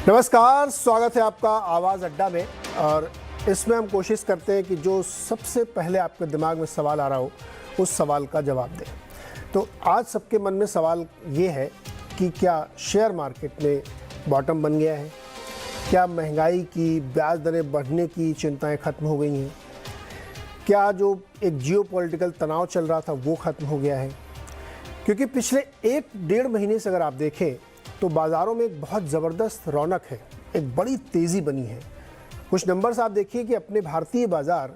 नमस्कार, स्वागत है आपका आवाज़ अड्डा में। और इसमें हम कोशिश करते हैं कि जो सबसे पहले आपके दिमाग में सवाल आ रहा हो उस सवाल का जवाब दें। तो आज सबके मन में सवाल ये है कि क्या शेयर मार्केट में बॉटम बन गया है? क्या महंगाई की, ब्याज दरें बढ़ने की चिंताएं ख़त्म हो गई हैं? क्या जो एक जियोपॉलिटिकल तनाव चल रहा था वो ख़त्म हो गया है? क्योंकि पिछले 1-1.5 महीने से अगर आप देखें तो बाज़ारों में एक बहुत ज़बरदस्त रौनक है, एक बड़ी तेज़ी बनी है। कुछ नंबर्स आप देखिए कि अपने भारतीय बाज़ार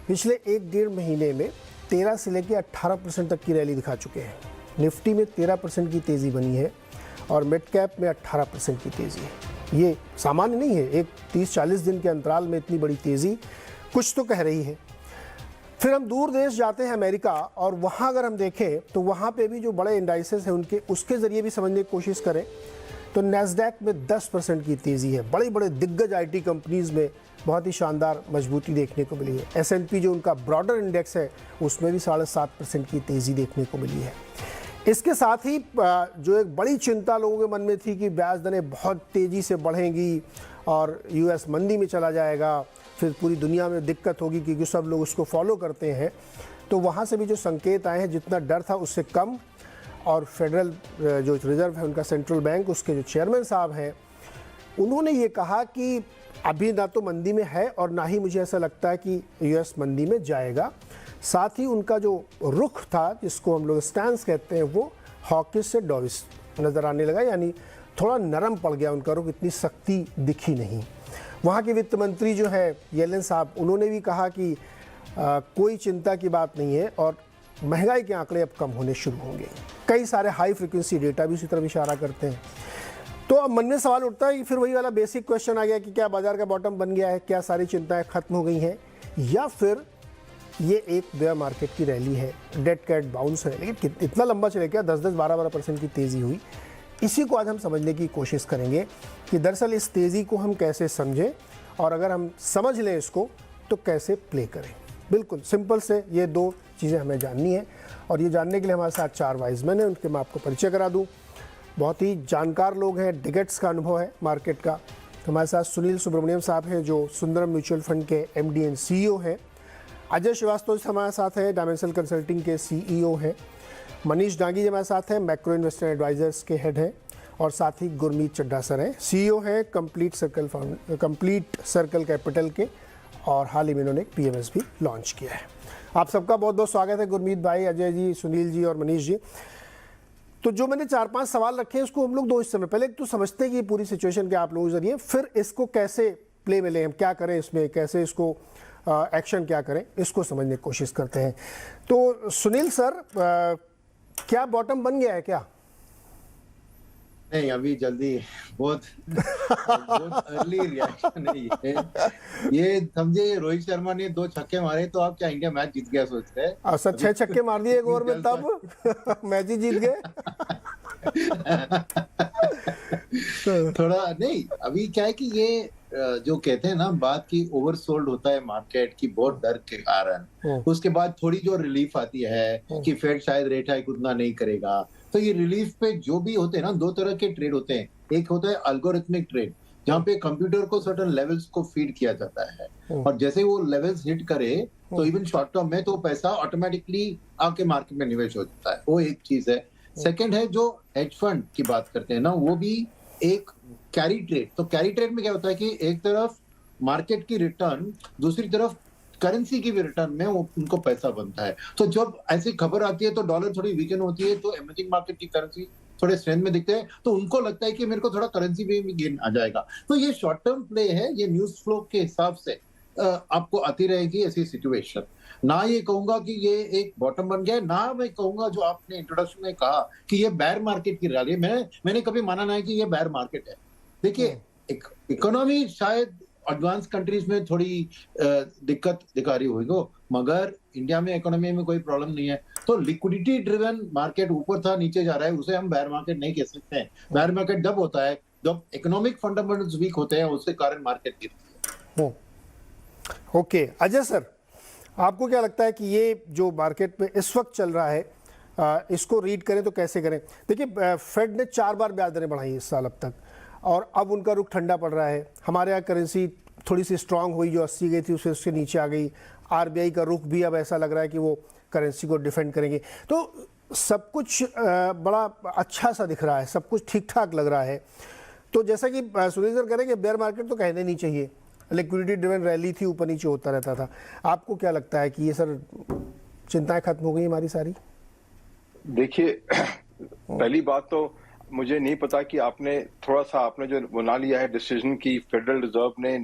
पिछले 1-1.5 महीने में 13 से लेकर 18% तक की रैली दिखा चुके हैं। निफ्टी में 13% की तेज़ी बनी है और मिड कैप में 18% की तेज़ी है। ये सामान्य नहीं है, एक 30-40 दिन के अंतराल में इतनी बड़ी तेज़ी कुछ तो कह रही है। फिर हम दूर देश जाते हैं अमेरिका, और वहाँ अगर हम देखें तो वहाँ पे भी जो बड़े इंडाइसेस हैं उनके उसके ज़रिए भी समझने की कोशिश करें तो नैस्डैक में 10% की तेज़ी है। बड़े बड़े दिग्गज आईटी कंपनीज़ में बहुत ही शानदार मजबूती देखने को मिली है। S&P जो उनका ब्रॉडर इंडेक्स है उसमें भी 7.5% की तेज़ी देखने को मिली है। इसके साथ ही जो एक बड़ी चिंता लोगों के मन में थी कि ब्याज दरें बहुत तेज़ी से बढ़ेंगी और US मंदी में चला जाएगा, फिर पूरी दुनिया में दिक्कत होगी क्योंकि सब लोग उसको फॉलो करते हैं, तो वहाँ से भी जो संकेत आए हैं जितना डर था उससे कम। और फेडरल जो रिजर्व है उनका सेंट्रल बैंक, उसके जो चेयरमैन साहब हैं, उन्होंने ये कहा कि अभी ना तो मंदी में है और ना ही मुझे ऐसा लगता है कि US मंदी में जाएगा। साथ ही उनका जो रुख था, जिसको हम लोग स्टैंस कहते हैं, वो हॉकिश से डॉविश नज़र आने लगा, यानी थोड़ा नरम पड़ गया उनका रुख, इतनी सख्ती दिखी नहीं। वहाँ के वित्त मंत्री जो है येलेन साहब, उन्होंने भी कहा कि कोई चिंता की बात नहीं है और महंगाई के आंकड़े अब कम होने शुरू होंगे। कई सारे हाई फ्रिक्वेंसी डेटा भी उसी तरफ इशारा करते हैं। तो अब मन में सवाल उठता है कि फिर वही वाला बेसिक क्वेश्चन आ गया कि क्या बाजार का बॉटम बन गया है, क्या सारी चिंताएं खत्म हो गई हैं, या फिर ये एक बेयर मार्केट की रैली है, डेड कैट बाउंस है। लेकिन इतना लंबा चले क्या, 10-10, 12-12% की तेज़ी हुई। इसी को आज हम समझने की कोशिश करेंगे कि दरअसल इस तेज़ी को हम कैसे समझें और अगर हम समझ लें इसको तो कैसे प्ले करें। बिल्कुल सिंपल से ये दो चीज़ें हमें जाननी है, और ये जानने के लिए हमारे साथ 4 वाइज मैन हैं, उनके मैं आपको परिचय करा दूं। बहुत ही जानकार लोग हैं, डिकेट्स का अनुभव है मार्केट का। तो हमारे साथ सुनील सुब्रमण्यम साहब हैं जो सुंदरम म्यूचुअल फंड के MD एंड CEO हैं। अजय श्रीवास्तव हमारे साथ हैं, डायमेंशन कंसल्टिंग के CEO हैं। मनीष डांगी जी हमारे साथ हैं, मैक्रो इन्वेस्टर एडवाइजर्स के हेड हैं। और साथ ही गुरमीत चड्ढा सर हैं, CEO हैं कंप्लीट सर्कल कैपिटल के, और हाल ही में इन्होंने PMS भी लॉन्च किया है। आप सबका बहुत बहुत स्वागत है, गुरमीत भाई, अजय जी, सुनील जी और मनीष जी। तो जो मैंने 4-5 सवाल रखे हैं उसको हम लोग 2 हिस्से में, पहले एक तो समझते हैं कि पूरी सिचुएशन के आप लोगों के जरिए, फिर इसको कैसे प्ले में लें, हम क्या करें इसमें, कैसे इसको एक्शन क्या करें, इसको समझने की कोशिश करते हैं। तो सुनील सर, क्या बॉटम बन गया है क्या? नहीं, अभी जल्दी बहुत अर्ली रिएक्शन है ये समझे। रोहित शर्मा ने 2 छक्के मारे तो आप क्या इंडिया मैच जीत गया सोचते हैं? सर 6 छक्के मार दिए एक ओवर में तब मैच ही जीत गए। थोड़ा नहीं, अभी क्या है कि ये जो कहते हैं ना बात की, ओवरसोल्ड होता है मार्केट की बहुत डर के कारण। उसके बाद थोड़ी जो रिलीफ आती है कि फेड शायद रेट हाइक उतना नहीं करेगा, तो ये रिलीफ पे जो भी होते हैं ना, 2 तरह के ट्रेड होते हैं। एक होता है अल्गोरिथमिक ट्रेड, जहाँ पे कंप्यूटर को सर्टेन लेवल्स को फीड किया जाता है, और जैसे वो लेवल्स हिट करे तो इवन शॉर्ट टर्म में तो पैसा ऑटोमेटिकली आपके मार्केट में निवेश हो जाता है। वो एक चीज है। सेकंड है जो हेज फंड की बात करते हैं ना, वो भी एक कैरी ट्रेड। तो कैरी ट्रेड में क्या होता है कि एक तरफ मार्केट की रिटर्न, दूसरी तरफ करेंसी की भी रिटर्न में उनको पैसा बनता है। तो जब ऐसी खबर आती है तो डॉलर थोड़ी वीकन होती है, तो इमर्जिंग मार्केट की करेंसी थोड़े स्ट्रेंथ में दिखते हैं, तो उनको लगता है कि मेरे को थोड़ा करेंसी में गेन आ जाएगा। तो ये शॉर्ट टर्म प्ले है, ये न्यूज फ्लो के हिसाब से आपको आती रहेगी ऐसी सिचुएशन। ना ये कहूंगा कि ये एक बॉटम बन गया है, ना मैं कहूंगा जो आपने इंट्रोडक्शन में कहा कि ये बेयर मार्केट की रैली है। मैंने कभी माना नहीं कि ये बेयर मार्केट है। देखिए, इकोनॉमी शायद एडवांस कंट्रीज में थोड़ी दिक्कत दिखा रही होगी, मगर इंडिया में इकोनॉमी में कोई प्रॉब्लम नहीं है। तो लिक्विडिटी ड्रिवन मार्केट ऊपर था नीचे जा रहा है, उसे हम बेयर मार्केट नहीं कह सकते हैं। बेयर मार्केट जब होता है जब इकोनॉमिक फंडामेंटल्स वीक होते हैं, उसके कारण मार्केट गिरती है। ओके, अजय सर, आपको क्या लगता है कि ये जो मार्केट में इस वक्त चल रहा है, इसको रीड करें तो कैसे करें? देखिए, फेड ने 4 बार ब्याज दरें बढ़ाई इस साल अब तक। और अब उनका रुख ठंडा पड़ रहा है। हमारे यहाँ करेंसी थोड़ी सी स्ट्रांग हुई, जो 80 गई थी उससे नीचे आ गई। आरबीआई का रुख भी अब ऐसा लग रहा है कि वो करेंसी को डिफेंड करेंगे। तो सब कुछ बड़ा अच्छा सा दिख रहा है, सब कुछ ठीक ठाक लग रहा है। तो जैसा कि सुनील सर कह रहे हैं कि बेयर मार्केट तो कहने नहीं चाहिए, लिक्विडिटी ड्रिवन रैली थी, ऊपर नीचे होता रहता था। आपको क्या लगता है कि ये सर चिंताएं खत्म हो गई हमारी सारी? देखिए, पहली बात तो मुझे नहीं पता कि आपने जो बना लिया है डिसीजन की फेडरल रिजर्व ने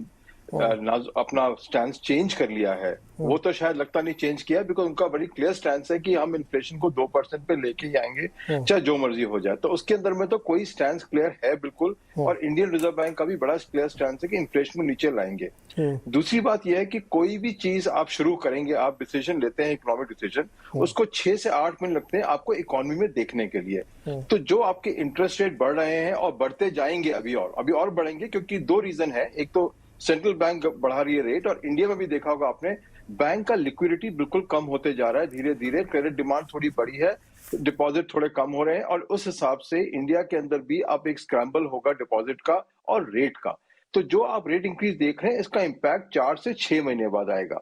अपना स्टैंड चेंज कर लिया है, वो तो शायद लगता नहीं चेंज किया, बिकॉज उनका बड़ी क्लियर स्टैंड है कि हम इन्फ्लेशन को 2% पे लेके ही आएंगे, चाहे जो मर्जी हो जाए। तो उसके अंदर में तो कोई स्टैंड क्लियर है बिल्कुल, और इंडियन रिजर्व बैंक का भी बड़ा क्लियर स्टैंड है कि इन्फ्लेशन को नीचे लाएंगे। दूसरी बात यह है कि कोई भी चीज आप शुरू करेंगे, आप डिसीजन लेते हैं इकोनॉमिक डिसीजन, उसको 6 से 8 महीने लगते हैं आपको इकोनॉमी में देखने के लिए। तो जो आपके इंटरेस्ट रेट बढ़ रहे हैं और बढ़ते जाएंगे, अभी और बढ़ेंगे, क्योंकि 2 रीजन है। एक तो सेंट्रल बैंक बढ़ा रही है रेट, और इंडिया में भी देखा होगा आपने, बैंक का लिक्विडिटी बिल्कुल कम होते जा रहा है धीरे धीरे। क्रेडिट डिमांड थोड़ी बढ़ी है, डिपॉजिट थोड़े कम हो रहे हैं, और उस हिसाब से इंडिया के अंदर भी अब एक स्क्रैम्बल होगा डिपॉजिट का और रेट का। तो जो आप रेट इंक्रीज देख रहे हैं, इसका इंपैक्ट 4 से 6 महीने बाद आएगा।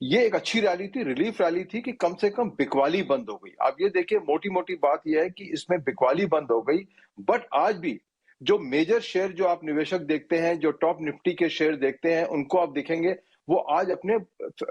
ये एक अच्छी रैली थी, रिलीफ रैली थी कि कम से कम बिकवाली बंद हो गई। आप ये देखिए, मोटी मोटी बात यह है कि इसमें बिकवाली बंद हो गई, बट आज भी जो मेजर शेयर जो आप निवेशक देखते हैं, जो टॉप निफ्टी के शेयर देखते हैं, उनको आप देखेंगे वो आज अपने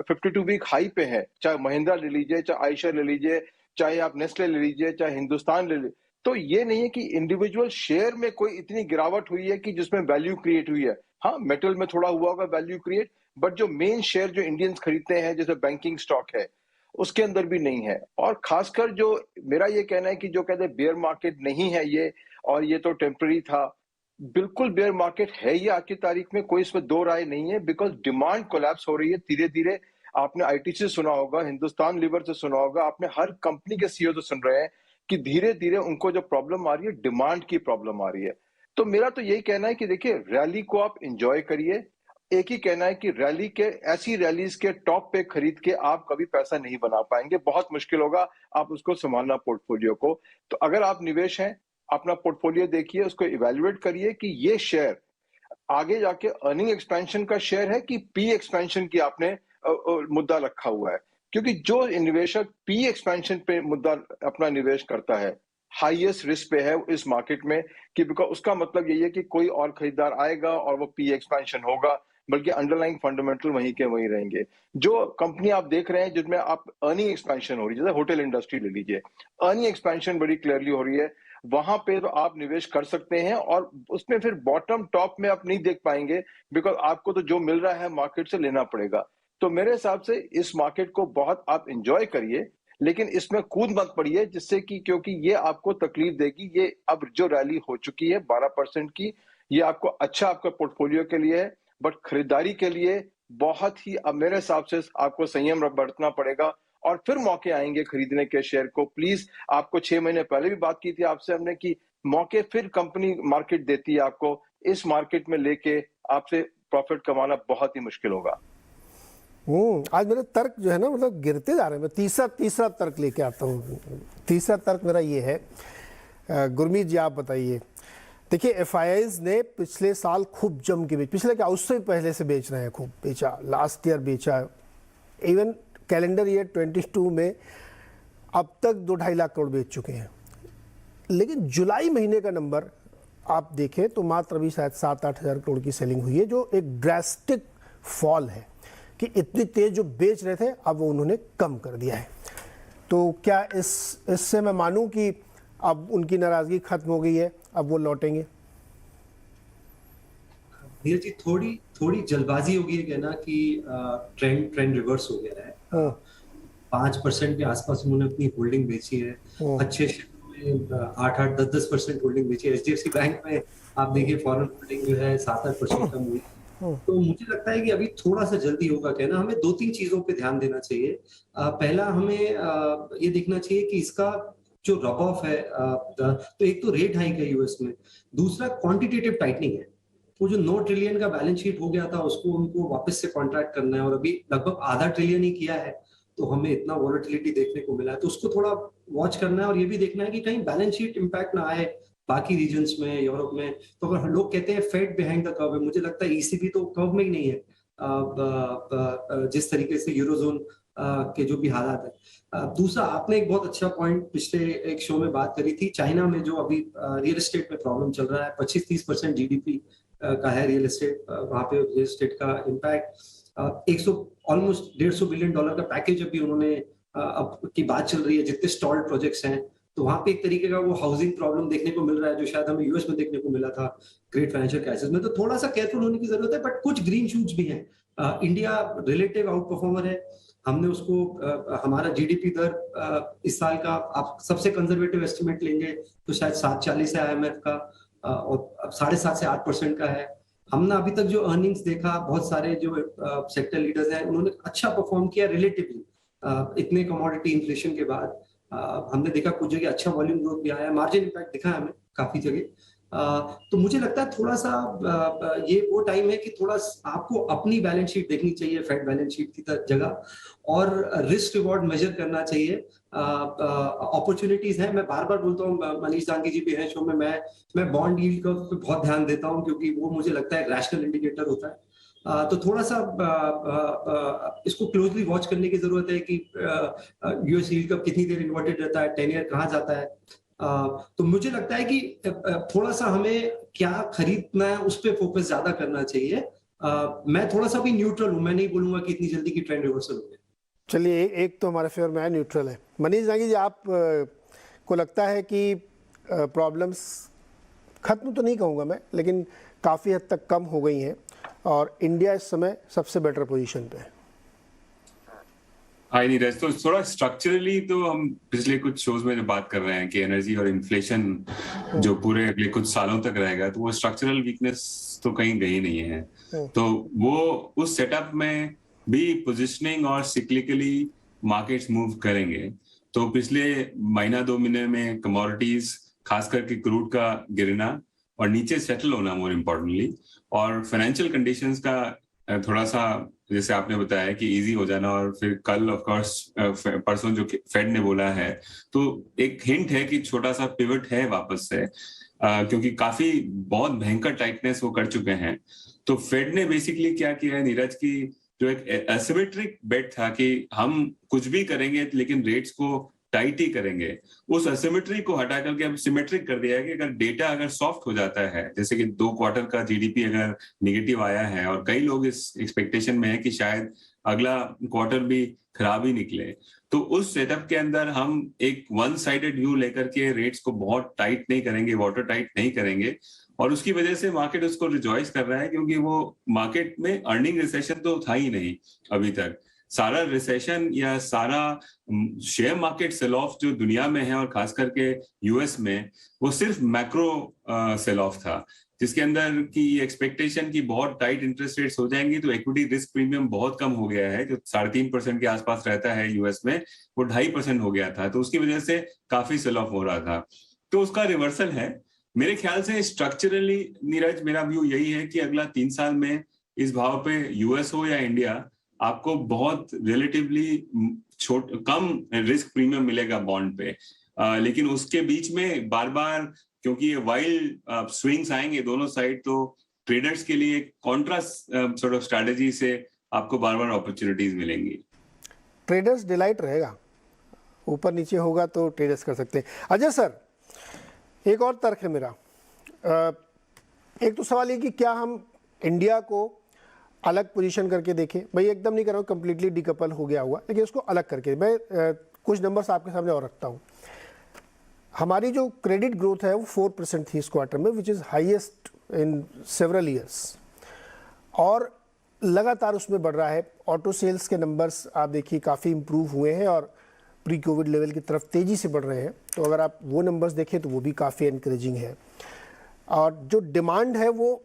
52 वीक हाई पे है। चाहे महिंद्रा ले लीजिए, चाहे आयशर ले लीजिए, चाहे आप नेस्ले ले लीजिए, चाहे हिंदुस्तान ले लीजिए। तो ये नहीं है कि इंडिविजुअल शेयर में कोई इतनी गिरावट हुई है कि जिसमें वैल्यू क्रिएट हुई है। हाँ, मेटल में थोड़ा हुआ होगा वैल्यू क्रिएट, बट जो मेन शेयर जो इंडियंस खरीदते हैं, जैसे बैंकिंग स्टॉक है, उसके अंदर भी नहीं है। और खासकर जो मेरा ये कहना है कि जो कहते हैं बेयर मार्केट नहीं है ये, और ये तो टेम्पररी था, बिल्कुल बेयर मार्केट है ये आज की तारीख में, कोई इसमें दो राय नहीं है। बिकॉज डिमांड कोलैप्स हो रही है धीरे धीरे। आपने आईटीसी से सुना होगा, हिंदुस्तान लीवर से सुना होगा, आपने हर कंपनी के सीईओ से सुन रहे हैं कि धीरे धीरे उनको जो प्रॉब्लम आ रही है, डिमांड की प्रॉब्लम आ रही है। तो मेरा तो यही कहना है कि देखिए, रैली को आप इंजॉय करिए। एक ही कहना है कि रैली के, ऐसी रैलीज के टॉप पे खरीद के आप कभी पैसा नहीं बना पाएंगे, बहुत मुश्किल होगा आप उसको संभालना पोर्टफोलियो को। तो अगर आप निवेश हैं, अपना पोर्टफोलियो देखिए, उसको इवैल्यूएट करिए कि ये शेयर आगे जाके अर्निंग एक्सपेंशन का शेयर है कि पी एक्सपेंशन की आपने मुद्दा रखा हुआ है। क्योंकि जो निवेशक पी एक्सपेंशन पे मुद्दा अपना निवेश करता है, हाईएस्ट रिस्क पे है इस मार्केट में, कि बिकॉज उसका मतलब यही है कि कोई और खरीदार आएगा और वो पी एक्सपेंशन होगा, बल्कि अंडरलाइंग फंडामेंटल वहीं के वहीं रहेंगे। जो कंपनी आप देख रहे हैं जिसमें आप अर्निंग एक्सपेंशन हो रही है, जैसे होटल इंडस्ट्री ले लीजिए, अर्निंग एक्सपेंशन बड़ी क्लियरली हो रही है, वहां पे तो आप निवेश कर सकते हैं। और उसमें फिर बॉटम टॉप में आप नहीं देख पाएंगे, बिकॉज आपको तो जो मिल रहा है मार्केट से लेना पड़ेगा। तो मेरे हिसाब से इस मार्केट को बहुत आप इंजॉय करिए, लेकिन इसमें कूद मत पड़िए, जिससे कि, क्योंकि ये आपको तकलीफ देगी। ये अब जो रैली हो चुकी है 12% की, ये आपको अच्छा आपका पोर्टफोलियो के लिए है, बट खरीदारी के लिए बहुत ही अब मेरे हिसाब से आपको संयम बरतना पड़ेगा, और फिर मौके आएंगे खरीदने के शेयर को। प्लीज, आपको 6 महीने पहले भी बात की थी आपसे हमने कि मौके फिर कंपनी मार्केट देती है आपको। इस मार्केट में लेके आपसे प्रॉफिट कमाना बहुत ही मुश्किल होगा। आज मेरे तर्क जो है ना, मतलब गिरते जा रहे हैं। मैं तीसरा तर्क लेके आता हूँ। तीसरा तर्क मेरा ये है, गुरमीत जी आप बताइए। देखिए, एफआईआईज ने पिछले साल खूब जम के पिछले क्या, उससे पहले से बेच रहे हैं, खूब बेचा, लास्ट ईयर बेचा। इवन कैलेंडर ईयर 22 में अब तक 2-2.5 लाख करोड़ बेच चुके हैं। लेकिन जुलाई महीने का नंबर आप देखें तो मात्र अभी शायद 7-8 हज़ार करोड़ की सेलिंग हुई है, जो एक ड्रास्टिक फॉल है कि इतनी तेज जो बेच रहे थे अब वो उन्होंने कम कर दिया है। तो क्या इससे मैं मानूं कि अब उनकी नाराजगी खत्म हो गई है, अब वो लौटेंगे? धीरज जी, थोड़ी जल्दबाजी होगी ये कहना कि ट्रेंड रिवर्स हो गया है। 5% के आसपास उन्होंने अपनी होल्डिंग बेची है। अच्छे शेयरों में 8-8, 10-10% होल्डिंग बेची है। एचडीएफसी बैंक में आप देखिए फॉरेन होल्डिंग जो है 7-8% कम हुई। तो मुझे लगता है कि अभी थोड़ा सा जल्दी होगा कहना। हमें 2-3 चीजों पे ध्यान देना चाहिए। पहला, हमें ये देखना चाहिए कि इसका जो रब ऑफ है, तो एक तो रेट हाइक है यूएस में, दूसरा क्वांटिटेटिव टाइटनिंग है। वो जो 9 ट्रिलियन का बैलेंस शीट हो गया था, उसको उनको वापस से कॉन्ट्रैक्ट करना है, और अभी लगभग आधा ट्रिलियन ही किया है, तो हमें इतना वॉलेटिलिटी देखने को मिला है। तो उसको थोड़ा वॉच करना है, और ये भी देखना है कि कहीं बैलेंस शीट इंपैक्ट ना आए बाकी रीजन्स में, यूरोप में। तो अगर लोग कहते हैं फेड बिहाइंड द कर्व है, मुझे लगता है ईसीबी तो कर्व में ही नहीं है, जिस तरीके से यूरोजोन के जो भी हालात है। दूसरा, आपने एक बहुत अच्छा पॉइंट पिछले एक शो में बात करी थी, चाइना में जो अभी रियल एस्टेट में प्रॉब्लम चल रहा है, 25-30% जीडीपी का है रियल एस्टेट, वहां पे रियल एस्टेट का इम्पैक्ट, ऑलमोस्ट $150 बिलियन का पैकेज अभी उन्होंने अब की बात चल रही है, जितने स्टॉल्ड प्रोजेक्ट्स हैं, तो वहां पे एक तरीके का वो हाउसिंग प्रॉब्लम देखने को मिल रहा है, जो शायद हमें यूएस में देखने को मिला था ग्रेट फाइनेंशियल क्राइसिस में। तो थोड़ा सा केयरफुल होने की जरूरत है, बट कुछ ग्रीन शूट्स भी हैं। इंडिया रिलेटिव आउट परफॉर्मर है, हमने उसको हमारा जीडीपी दर इस साल का आप सबसे कंजर्वेटिव एस्टिमेट लेंगे तो शायद 7.40 है IMF का, और 7.5 से 8% का है। हमने अभी तक जो अर्निंग्स देखा, बहुत सारे जो सेक्टर लीडर्स हैं उन्होंने अच्छा परफॉर्म किया रिलेटिवली, इतने कमोडिटी इन्फ्लेशन के बाद। हमने देखा कुछ जगह अच्छा वॉल्यूम ग्रोथ भी आया, मार्जिन इम्पैक्ट दिखा है हमें काफी जगह। तो मुझे लगता है थोड़ा सा ये वो टाइम है कि थोड़ा आपको अपनी बैलेंस शीट देखनी चाहिए फेड बैलेंस शीट की जगह, और रिस्क रिवॉर्ड मेजर करना चाहिए। अपॉर्चुनिटीज है, मैं बार बार बोलता हूँ, मनीष दांगी जी भी हैं शो में, मैं बॉन्ड यील्ड कर्व पे बहुत ध्यान देता हूँ, क्योंकि वो मुझे लगता है रैशनल इंडिकेटर होता है। तो थोड़ा सा इसको क्लोजली वॉच करने की जरूरत है कि यूएस यील्ड कर्व कितनी देर इन्वर्टेड रहता है, 10 ईयर कहाँ जाता है। तो मुझे लगता है कि थोड़ा सा हमें क्या खरीदना है उस पर फोकस ज्यादा करना चाहिए। मैं थोड़ा सा भी न्यूट्रल हूं, मैं नहीं बोलूंगा कि इतनी जल्दी की ट्रेंड रिवर्सल हो गई। चलिए, एक तो हमारे फेवर में है, न्यूट्रल है। मनीष दांगी जी, आप को लगता है कि प्रॉब्लम्स खत्म तो नहीं कहूँगा मैं, लेकिन काफ़ी हद तक कम हो गई हैं और इंडिया इस समय सबसे बेटर पोजीशन पे है? हाय नीरज, तो थोड़ा स्ट्रक्चरली तो हम पिछले कुछ शोज में जो बात कर रहे हैं कि एनर्जी और इन्फ्लेशन जो पूरे अगले कुछ सालों तक रहेगा, तो वो स्ट्रक्चरल वीकनेस तो कहीं गई नहीं है। तो वो उस सेटअप में भी पोजिशनिंग और सिक्लिकली मार्केट्स मूव करेंगे। तो पिछले महीना 2 महीने में कमोडिटीज, खास करके क्रूड का गिरना और नीचे सेटल होना मोर इम्पोर्टेंटली, और फाइनेंशियल कंडीशंस का थोड़ा सा, जैसे आपने बताया कि इजी हो जाना, और फिर कल ऑफ कोर्स परसों जो फेड ने बोला है, तो एक हिंट है कि छोटा सा पिवट है वापस से, क्योंकि काफी बहुत भयंकर टाइटनेस वो कर चुके हैं। तो फेड ने बेसिकली क्या किया है नीरज, की जो एक एसिमेट्रिक बेट था कि हम कुछ भी करेंगे लेकिन रेट्स को टाइट ही करेंगे, उस एसिमेट्री को हटा करके अब सिमेट्रिक कर दिया है कि अगर डेटा अगर सॉफ्ट हो जाता है, जैसे कि 2 क्वार्टर का जीडीपी अगर नेगेटिव आया है और कई लोग इस एक्सपेक्टेशन में है कि शायद अगला क्वार्टर भी खराब ही निकले, तो उस सेटअप के अंदर हम एक वन साइडेड व्यू लेकर के रेट्स को बहुत टाइट नहीं करेंगे, वाटर टाइट नहीं करेंगे, और उसकी वजह से मार्केट उसको रिजॉइस कर रहा है, क्योंकि वो मार्केट में अर्निंग रिसेशन तो था ही नहीं अभी तक। सारा रिसेशन या सारा शेयर मार्केट सेल ऑफ जो दुनिया में है और खास करके यूएस में, वो सिर्फ मैक्रो सेल ऑफ था, जिसके अंदर की एक्सपेक्टेशन की बहुत टाइट इंटरेस्ट रेट्स हो जाएंगी तो इक्विटी रिस्क प्रीमियम बहुत कम हो गया है, जो 3.5% के आसपास रहता है यूएस में, वो 2.5% हो गया था। तो उसकी वजह से काफी सेल ऑफ हो रहा था, तो उसका रिवर्सल है मेरे ख्याल से। स्ट्रक्चरली नीरज, मेरा व्यू यही है कि अगला 3 साल में इस भाव पे यूएस हो या इंडिया, आपको बहुत रिलेटिवली कम रिस्क प्रीमियम मिलेगा बॉन्ड पे, लेकिन उसके बीच में बार बार, क्योंकि ये वाइल्ड स्विंग्स आएंगे दोनों साइड, तो ट्रेडर्स के लिए कॉन्ट्रास्ट सॉर्ट ऑफ स्ट्रैटेजी से आपको बार बार अपॉर्चुनिटीज मिलेंगी। ट्रेडर्स डिलाइट रहेगा, ऊपर नीचे होगा तो ट्रेडर्स कर सकते हैं। अजय सर, एक और तर्क है मेरा। एक तो सवाल ये कि क्या हम इंडिया को अलग पोजीशन करके देखें, भाई एकदम नहीं कर रहा हूँ कंप्लीटली डिकपल हो गया हुआ, लेकिन उसको अलग करके मैं कुछ नंबर्स आपके सामने और रखता हूँ। हमारी जो क्रेडिट ग्रोथ है वो 4% थी इस क्वार्टर में, which is highest in several years, और लगातार उसमें बढ़ रहा है। ऑटो सेल्स के नंबर्स आप देखिए काफ़ी इम्प्रूव हुए हैं और प्री कोविड लेवल की तरफ तेज़ी से बढ़ रहे हैं, तो अगर आप वो नंबर्स देखें तो वो भी काफ़ी एनकरेजिंग है। और जो डिमांड है वो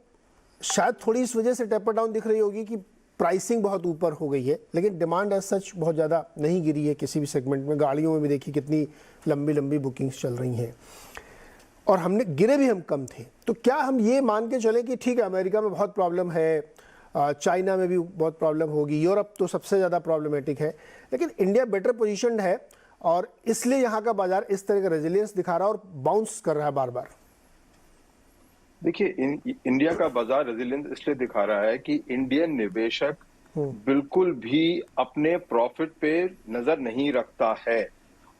शायद थोड़ी इस वजह से टेपर डाउन दिख रही होगी कि प्राइसिंग बहुत ऊपर हो गई है, लेकिन डिमांड एज सच बहुत ज़्यादा नहीं गिरी है किसी भी सेगमेंट में। गाड़ियों में भी देखिए कितनी लंबी लंबी बुकिंग्स चल रही हैं, और हमने गिरे भी हम कम थे। तो क्या हम ये मान के चले कि ठीक है अमेरिका में बहुत प्रॉब्लम है, चाइना में भी बहुत प्रॉब्लम होगी, यूरोप तो सबसे ज़्यादा प्रॉब्लमेटिक है, लेकिन इंडिया बेटर पोजीशन्ड है और इसलिए यहाँ का बाजार इस तरह का रेजिलियंस दिखा रहा है और बाउंस कर रहा है बार बार? देखिए इंडिया का बाजार रेजिलियंस इसलिए दिखा रहा है कि इंडियन निवेशक बिल्कुल भी अपने प्रॉफिट पे नजर नहीं रखता है।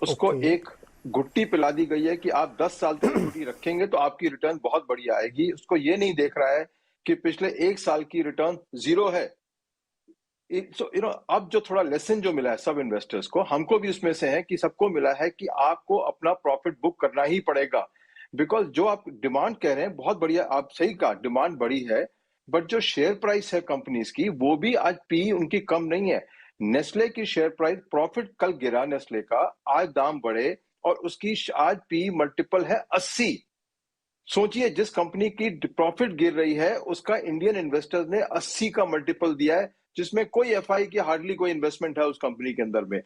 उसको एक गुट्टी पिला दी गई है कि आप 10 साल तक इक्विटी रखेंगे तो आपकी रिटर्न बहुत बढ़िया आएगी। उसको ये नहीं देख रहा है कि पिछले 1 साल की रिटर्न 0 है। सो अब जो थोड़ा लेसन जो मिला है सब इन्वेस्टर्स को, हमको भी उसमें से है कि सबको मिला है कि आपको अपना प्रॉफिट बुक करना ही पड़ेगा। बिकॉज जो आप डिमांड कह रहे हैं बहुत बढ़िया, आप सही कहा, डिमांड बड़ी है, बट जो शेयर प्राइस है कंपनीज की वो भी आज पी उनकी कम नहीं है। नेस्ले की शेयर प्राइस, प्रॉफिट कल गिरा नेस्ले का, आज दाम बढ़े और उसकी आज पी मल्टीपल है 80। सोचिए जिस कंपनी की प्रॉफिट गिर रही है उसका इंडियन इन्वेस्टर्स ने 80 का मल्टीपल दिया है, जिसमें कोई एफआई की हार्डली कोई इन्वेस्टमेंट है उस कंपनी के अंदर में।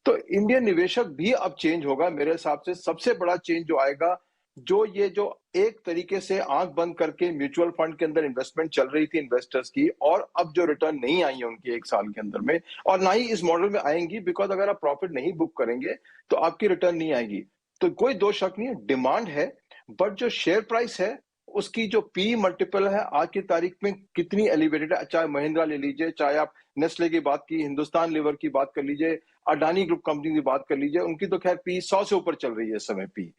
तो इंडियन निवेशक भी अब चेंज होगा मेरे हिसाब से। सबसे बड़ा चेंज जो आएगा, जो ये जो एक तरीके से आंख बंद करके म्यूचुअल फंड के अंदर इन्वेस्टमेंट चल रही थी इन्वेस्टर्स की, और अब जो रिटर्न नहीं आई है उनकी 1 साल के अंदर में, और ना ही इस मॉडल में आएंगी, बिकॉज अगर आप प्रॉफिट नहीं बुक करेंगे तो आपकी रिटर्न नहीं आएगी। तो कोई दो शक नहीं है, डिमांड है, बट जो शेयर प्राइस है उसकी जो पी मल्टीपल है आज की तारीख में कितनी एलिवेटेड है। चाहे महिंद्रा ले लीजिए, चाहे आप नेस्ले की बात की, हिंदुस्तान लीवर की बात कर लीजिए, अडानी ग्रुप कंपनी की बात कर लीजिए, उनकी तो खैर पी 100 से ऊपर चल रही है इस समय पी।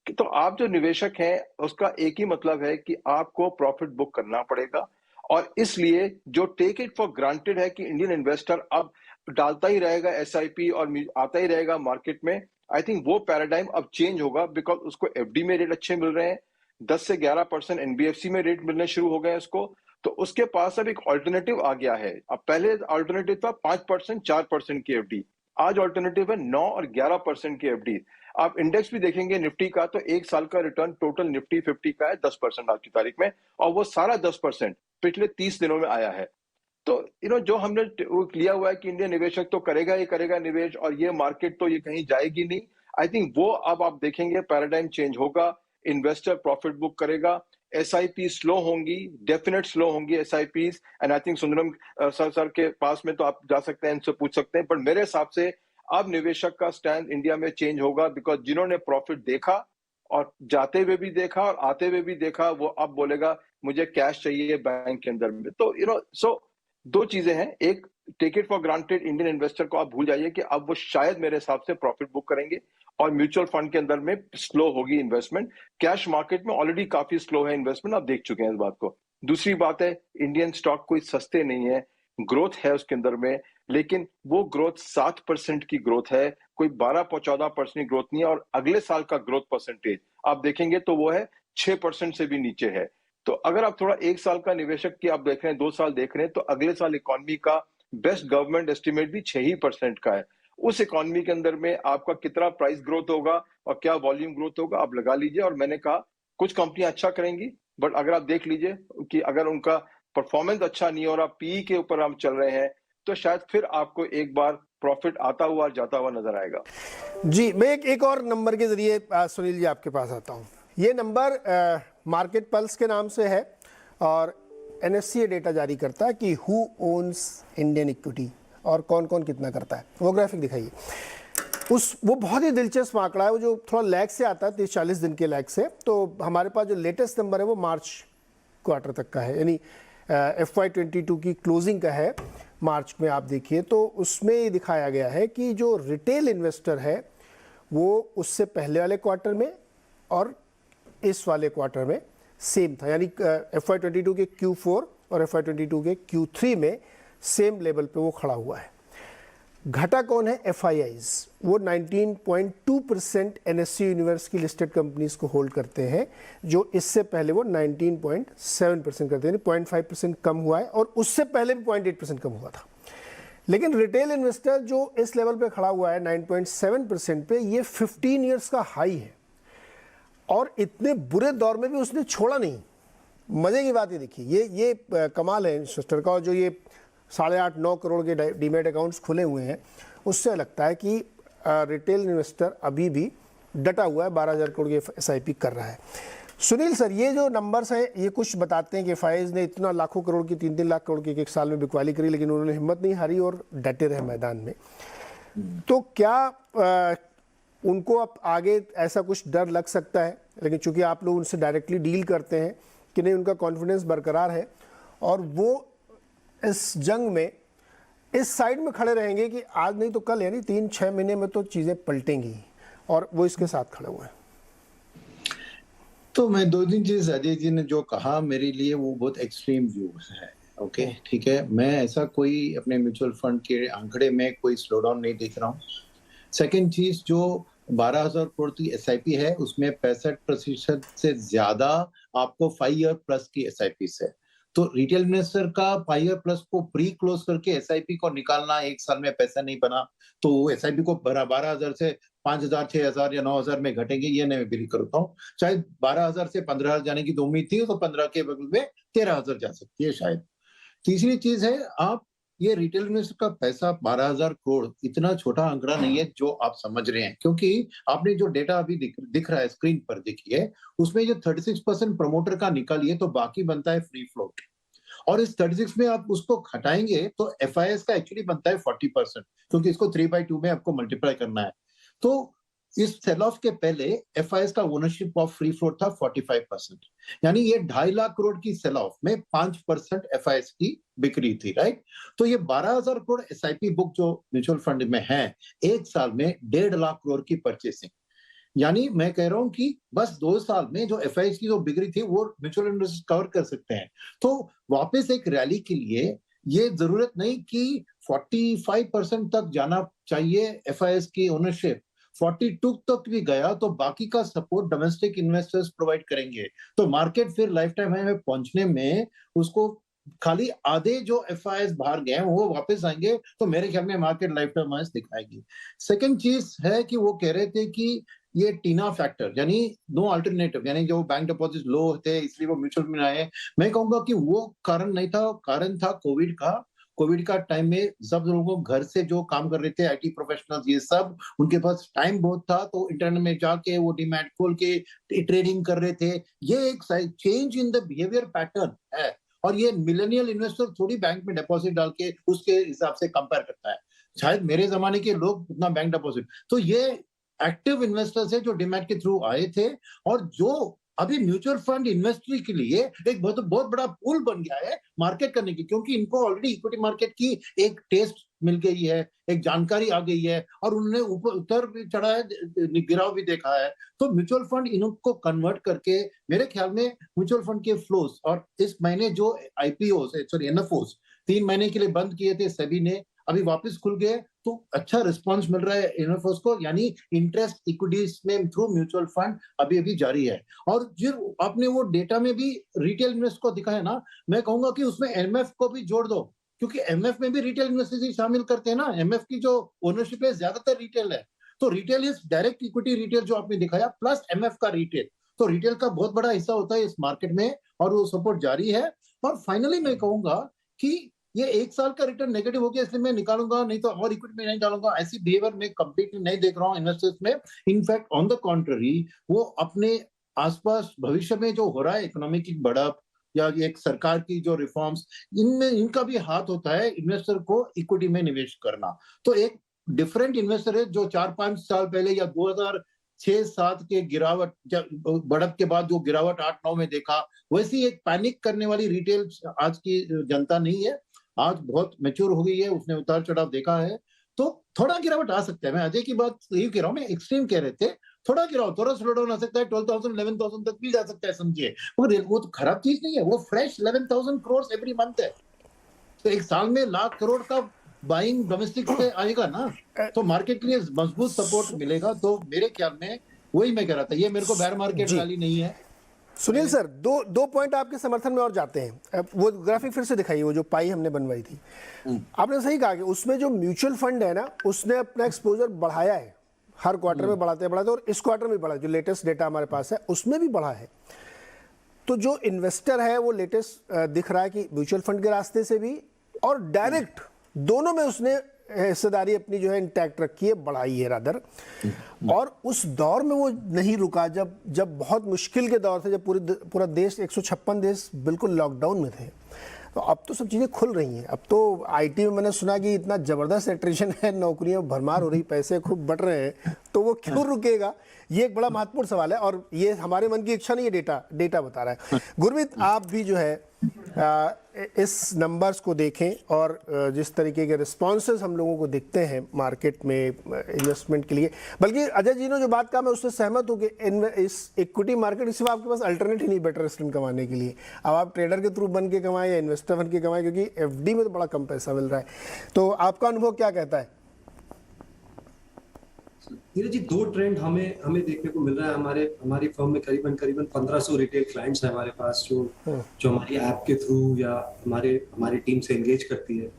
तो आप जो निवेशक हैं उसका एक ही मतलब है कि आपको प्रॉफिट बुक करना पड़ेगा। और इसलिए जो टेक इट फॉर ग्रांटेड है कि इंडियन इन्वेस्टर अब डालता ही रहेगा एसआईपी और आता ही रहेगा मार्केट में, आई थिंक वो पैराडाइम अब चेंज होगा। बिकॉज उसको एफडी में रेट अच्छे मिल रहे हैं, 10 से 11% एनबीएफसी में रेट मिलने शुरू हो गए उसको, तो उसके पास अब एक ऑल्टरनेटिव आ गया है। अब पहले ऑल्टरनेटिव था 5% 4% की एफडी, आज ऑल्टरनेटिव है 9 और 11% की एफडी। आप इंडेक्स भी देखेंगे निफ्टी का, तो 1 साल का रिटर्न टोटल निफ्टी 50 का है 10% आज की तारीख में, और वो सारा 10% पिछले 30 दिनों में आया है। तो जो हमने लिया हुआ है कि इंडियन निवेशक तो करेगा ही करेगा निवेश, और ये मार्केट तो ये कहीं जाएगी नहीं, आई थिंक वो अब आप देखेंगे पैराडाइम चेंज होगा। इन्वेस्टर प्रॉफिट बुक करेगा, एसआईपी स्लो होंगी, डेफिनेट स्लो होंगी SIPs. And I think Sundaram sir के पास में तो आप जा सकते हैं, इनसे पूछ सकते हैं, पर मेरे हिसाब से अब निवेशक का स्टैंड इंडिया में चेंज होगा। बिकॉज जिन्होंने प्रॉफिट देखा और जाते हुए भी देखा और आते हुए भी देखा, वो अब बोलेगा मुझे कैश चाहिए बैंक के अंदर में। तो सो दो चीजें हैं, एक take it for granted Indian investor को आप भूल जाइए कि अब वो शायद मेरे हिसाब से प्रॉफिट बुक करेंगे, और म्यूचुअल फंड के अंदर में स्लो होगी इन्वेस्टमेंट। कैश मार्केट में ऑलरेडी काफी स्लो है इन्वेस्टमेंट, आप देख चुके हैं इस बात को। दूसरी बात है, इंडियन स्टॉक कोई सस्ते नहीं है, ग्रोथ है उसके अंदर में, लेकिन वो ग्रोथ 7% की ग्रोथ है, कोई 12-14% की ग्रोथ नहीं है। और अगले साल का ग्रोथ परसेंटेज आप देखेंगे तो वो है 6% से भी नीचे है। तो अगर आप थोड़ा 1 साल का निवेशक की आप देख रहे हैं, 2 साल देख रहे हैं, तो अगले साल इकोनॉमी का बेस्ट गवर्नमेंट एस्टिमेट भी 6% का है। उस इकोनॉमी के अंदर में आपका कितना प्राइस ग्रोथ होगा और क्या वॉल्यूम ग्रोथ होगा आप लगा लीजिए। और मैंने कहा कुछ कंपनियां अच्छा करेंगी, बट अगर आप देख लीजिए कि अगर उनका परफॉर्मेंस अच्छा नहीं हो रहा, पी के ऊपर हम चल रहे हैं, तो शायद फिर आपको एक बार प्रॉफिट आता हुआ जाता हुआ नजर आएगा। जी, मैं एक और नंबर के जरिए सुनील जी आपके पास आता हूँ। ये नंबर मार्केट पल्स के नाम से है, और एनएससी डेटा जारी करता है कि हु ओन्स इंडियन इक्विटी, और कौन कौन कितना करता है। वो ग्राफिक दिखाइए। वो बहुत ही दिलचस्प आंकड़ा है, वो जो थोड़ा लैग से आता है, 30-40 दिन के लैग से। तो हमारे पास जो लेटेस्ट नंबर है वो मार्च क्वार्टर तक का है, यानी FY22 की क्लोजिंग का है मार्च में। आप देखिए तो उसमें ये दिखाया गया है कि जो रिटेल इन्वेस्टर है वो उससे पहले वाले क्वार्टर में और इस वाले क्वार्टर में सेम था, यानी FY22 के Q4 और FY22 के Q3 में सेम लेवल पे वो खड़ा हुआ है। घटा कौन है? FIIs, वो 19.2% NSE यूनिवर्स की लिस्टेड कंपनीज को होल्ड करते हैं, जो इससे पहले वो 19.7% करते हैं, 0.5% कम हुआ है, और उससे पहले भी 0.8% कम हुआ था। लेकिन रिटेल इन्वेस्टर जो इस लेवल पे खड़ा हुआ है 9.7% पे, ये 15 ईयर्स का हाई है, और इतने बुरे दौर में भी उसने छोड़ा नहीं। मजे की बात ये देखिए, ये कमाल है इन्वेस्टर का। और जो ये 8.5-9 करोड़ के डीमेट अकाउंट्स खुले हुए हैं, उससे लगता है कि रिटेल इन्वेस्टर अभी भी डटा हुआ है, 12,000 करोड़ की SIP कर रहा है। सुनील सर, ये जो नंबर्स हैं ये कुछ बताते हैं कि FIIs ने इतना लाखों करोड़ की, 3-3 लाख करोड़ की एक साल में बिकवाली करी, लेकिन उन्होंने हिम्मत नहीं हारी और डटे रहे मैदान में। तो क्या उनको अब आगे ऐसा कुछ डर लग सकता है, लेकिन चूंकि आप लोग उनसे डायरेक्टली डील करते हैं कि नहीं, उनका कॉन्फिडेंस बरकरार है और वो इस जंग में इस साइड में खड़े रहेंगे कि आज नहीं तो कल, यानी 3-6 महीने में तो चीज़ें पलटेंगी, और वो इसके साथ खड़े हुए हैं। तो मैं 2-3 चीज अजय जी ने जो कहा मेरे लिए वो बहुत एक्सट्रीम व्यू है। ओके, ठीक है, मैं ऐसा कोई अपने म्यूचुअल फंड के आंकड़े में कोई स्लो डाउन नहीं देख रहा हूँ। सेकेंड चीज, जो 12,000 करोड़ की एसआईपी है उसमें 65% से ज्यादा आपको 5 ईयर प्लस की एसआईपी है। तो रिटेल इन्वेस्टर का 5 ईयर प्लस को प्री क्लोज करके एसआईपी को निकालना, एक साल में पैसा नहीं बना तो वो एसआईपी को 12,000 से 5,000, 6,000 या 9,000 में घटेंगे, ये नहीं मैं बिलीव करता हूँ। शायद 12,000 से 15,000 जाने की तो उम्मीद थी, तो 15 के बदले में 13,000 जा सकती है शायद। तीसरी चीज है, आप ये रिटेल इन्वेस्टर का पैसा 12,000 करोड़ इतना छोटा आंकड़ा नहीं है जो आप समझ रहे हैं, क्योंकि आपने जो डेटा अभी दिख रहा है स्क्रीन पर देखिए, उसमें जो 36% प्रमोटर का निकालिए तो बाकी बनता है फ्री फ्लोट, और इस 36 में आप उसको घटाएंगे तो एफआईएस का एक्चुअली बनता है 40%, क्योंकि इसको 3/2 में आपको मल्टीप्लाई करना है। तो इस सेल ऑफ के पहले एफआईएस का ओनरशिप ऑफ फ्री फ्लोट था 45%, यानी ये 2.5 लाख करोड़ की सेल ऑफ में 5% एफआईएस की बिक्री थी, राइट। तो ये 12,000 करोड़ एसआईपी बुक जो म्यूचुअल फंड में है, एक साल में 1.5 लाख करोड़ की परचेसिंग, यानी मैं कह रहा हूं कि बस 2 साल में जो एफआईएस की जो बिक्री थी वो म्यूचुअल इन्वेस्टर्स कवर कर सकते हैं। तो वापस एक रैली के लिए ये जरूरत नहीं कि 45% तक जाना चाहिए एफआईएस की ओनरशिप, 42 तक भी गया तो बाकी का सपोर्ट डोमेस्टिक इन्वेस्टर्स प्रोवाइड करेंगे। तो मार्केट फिर लाइफ टाइम हाई में पहुंचने में उसको खाली आधे जो एफआईएस बाहर गए वो वापस आएंगे, तो मेरे ख्याल में मार्केट लाइफ टाइम हाई दिखाएगी। सेकंड चीज है कि वो कह रहे थे कि ये टीना फैक्टर, यानी नो अल्टरनेटिव, यानी जो बैंक डिपॉजिट लो थे इसलिए वो म्यूचुअल में आए। मैं कहूंगा कि वो कारण नहीं था, कारण था कोविड का। कोविड का टाइम में सब लोगों घर से जो काम कर रहे थे, आईटी प्रोफेशनल्स, ये सब, उनके पास टाइम बहुत था तो इंटरनेट में जाके वो डीमैट खोल के ट्रेडिंग कर रहे थे। ये एक change in the behaviour pattern है, और ये मिलेनियल इन्वेस्टर थोड़ी बैंक में डिपॉजिट डाल के उसके हिसाब से कंपेयर करता है। शायद मेरे जमाने के लोग उतना बैंक डिपॉजिट, तो ये एक्टिव इन्वेस्टर्स है जो डीमैट के थ्रू आए थे, और जो अभी म्यूचुअल फंड इन्वेस्टरी के लिए एक बहुत बड़ा पूल बन गया है मार्केट करने की, क्योंकि इनको ऑलरेडी इक्विटी मार्केट की एक टेस्ट मिल गई है, एक जानकारी आ गई है, और उन्होंने ऊपर उतर भी चढ़ा है, गिराव भी देखा है। तो म्यूचुअल फंड इनको कन्वर्ट करके मेरे ख्याल में म्यूचुअल फंड के फ्लोस, और इस महीने जो आईपीओ सॉरी एनएफओस 3 महीने के लिए बंद किए थे सभी ने, अभी वापस खुल गए, तो अच्छा रिस्पांस मिल रहा है एनएफओस को, यानी इंटरेस्ट इक्विटीज में थ्रू म्यूचुअल फंड अभी जारी है। और जो आपने वो डेटा में भी रिटेल इन्वेस्ट को दिखाया ना, मैं कहूंगा कि उसमें एमएफ को भी जोड़ दो, क्योंकि एमएफ में भी रिटेल इन्वेस्टर्स शामिल करते हैं ना। एमएफ की जो ओनरशिप है ज्यादातर रिटेल है, तो retail is direct equity retail जो आपने दिखाया प्लस एमएफ का रिटेल, तो रिटेल का बहुत बड़ा हिस्सा होता है इस मार्केट में, और वो सपोर्ट जारी है। और फाइनली मैं कहूंगा कि ये एक साल का रिटर्न नेगेटिव हो गया इसलिए मैं निकालूंगा, नहीं तो और इक्विटी में नहीं डालूंगा, ऐसी बिहेवियर में कंप्लीटली नहीं देख रहा हूँ इन्वेस्टर्स में। इनफैक्ट ऑन द कॉन्ट्ररी, वो अपने आसपास भविष्य में जो हो रहा है इकोनॉमिक की बढ़त या एक सरकार की जो रिफॉर्म्स, इनमें इनका भी हाथ होता है इन्वेस्टर को इक्विटी में निवेश करना। तो एक डिफरेंट इन्वेस्टर है जो 4-5 साल पहले या 2006-7 के गिरावट बढ़त के बाद जो गिरावट 8-9 में देखा, वैसी एक पैनिक करने वाली रिटेल आज की जनता नहीं है। आज बहुत मैच्योर हो गई है, उसने उतार चढ़ाव देखा है, तो थोड़ा गिरावट आ सकता है। मैं अजय की बात यही कह रहा हूँ, मैं एक्सट्रीम कह रहे थे, थोड़ा गिराव, थोड़ा स्लो डाउन आ सकता है, 12,000 11,000 तक भी जा सकता है, समझिए। मगर वो तो खराब चीज नहीं है, वो फ्रेश 11,000 करोड़ एवरी मंथ है, तो एक साल में लाख करोड़ का बाइंग डोमेस्टिक से आएगा ना, तो मार्केट के लिए मजबूत सपोर्ट मिलेगा। तो मेरे ख्याल में वही मैं कह रहा था, ये मेरे को बेयर मार्केट रैली नहीं है। सुनील सर, दो पॉइंट आपके समर्थन में और जाते हैं। वो ग्राफिक फिर से दिखाइए, वो जो पाई हमने बनवाई थी। आपने सही कहा कि उसमें जो म्यूचुअल फंड है ना, उसने अपना एक्सपोजर बढ़ाया है, हर क्वार्टर में बढ़ाते बढ़ाते, और इस क्वार्टर में बढ़ा, जो लेटेस्ट डेटा हमारे पास है उसमें भी बढ़ा है। तो जो इन्वेस्टर है वो लेटेस्ट दिख रहा है कि म्यूचुअल फंड के रास्ते से भी और डायरेक्ट दोनों में उसने हिस्सेदारी अपनी जो है इंटैक्ट रखी है, बढ़ाई है रादर। और उस दौर में वो नहीं रुका, जब बहुत मुश्किल के दौर थे, जब पूरा देश 156 देश बिल्कुल लॉकडाउन में थे, तो अब तो सब चीज़ें खुल रही हैं। अब तो आईटी में मैंने सुना कि इतना ज़बरदस्त एट्रिशन है, नौकरियों में भरमार हो रही, पैसे खूब बढ़ रहे हैं, तो वो क्यों रुकेगा? ये एक बड़ा महत्वपूर्ण सवाल है और ये हमारे मन की इच्छा नहीं है, डेटा बता रहा है। गुरमीत, आप भी जो है इस नंबर्स को देखें और जिस तरीके के रिस्पॉन्सेज हम लोगों को दिखते हैं मार्केट में इन्वेस्टमेंट के लिए, बल्कि अजय जी ने जो बात कहा मैं उससे सहमत हूँ कि इस इक्विटी मार्केट सिर्फ आपके पास अल्टरनेट ही नहीं बेटर रिटर्न कमाने के लिए। अब आप ट्रेडर के थ्रू बन के कमाएं या इन्वेस्टर बन के कमाएं, क्योंकि एफडी में तो बड़ा कम पैसा मिल रहा है। तो आपका अनुभव क्या कहता है? धीरज जी, दो ट्रेंड हमें देखने को मिल रहा है। हमारी फर्म में करीबन 1500 रिटेल क्लाइंट्स हैं हमारे पास, जो हमारी ऐप के थ्रू या हमारी टीम से एंगेज करती है।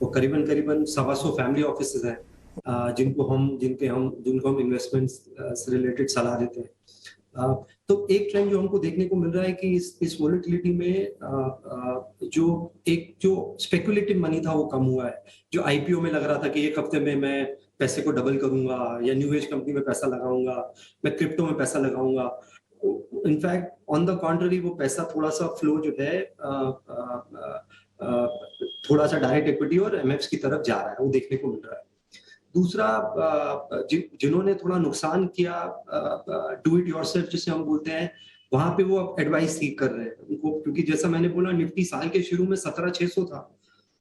और करीबन 125 फैमिली ऑफिसेज हैं जिनको हम इन्वेस्टमेंट्स से रिलेटेड सलाह देते हैं। तो एक ट्रेंड जो हमको देखने को मिल रहा है कि इस वोलेटिलिटी में जो स्पेकुलेटिव मनी था वो कम हुआ है। जो आईपीओ में लग रहा था कि एक हफ्ते में मैं पैसे को डबल करूंगा, या न्यू एज कंपनी में पैसा लगाऊंगा, मैं क्रिप्टो में पैसा लगाऊंगा, इनफैक्ट ऑन द कॉन्ट्ररी वो पैसा थोड़ा सा फ्लो जो है थोड़ा सा डायरेक्ट इक्विटी और एमएफ्स की तरफ जा रहा है, वो देखने को मिल रहा है। दूसरा, जिन्होंने थोड़ा नुकसान किया, डू इट योरसेल्फ जिसे हम बोलते हैं, वहां पे वो अब एडवाइस सीख कर रहे हैं उनको, क्योंकि जैसा मैंने बोला निफ्टी साल के शुरू में 17,600 था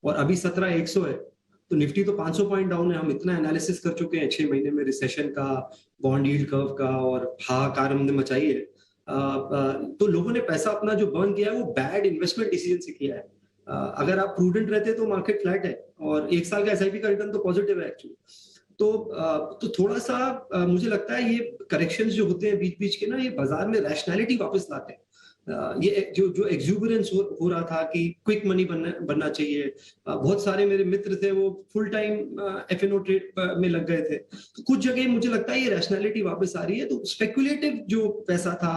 और अभी 17,100 है। तो निफ्टी तो 500 पॉइंट डाउन है। हम इतना एनालिसिस कर चुके हैं 6 महीने में रिसेशन का, बॉन्ड यील्ड कर्व का, और हाहाकार हमने मचाई है। तो लोगों ने पैसा अपना जो बर्न किया है वो बैड इन्वेस्टमेंट डिसीजन से किया है। अगर आप प्रूडेंट रहते तो मार्केट फ्लैट है और 1 साल का एसआईपी का रिटर्न तो पॉजिटिव है एक्चुअली। तो थोड़ा सा मुझे लगता है ये करेक्शंस जो होते हैं बीच बीच के ना, ये बाजार में रैशनैलिटी वापस लाते हैं। ये जो एक्सुबरेंस हो रहा था कि क्विक मनी बनना चाहिए, बहुत सारे मेरे मित्र थे वो फुल टाइम एफएनओ ट्रेड में लग गए थे। तो कुछ जगह मुझे लगता है ये रैशनैलिटी वापस आ रही है। तो स्पेकुलेटिव जो पैसा था,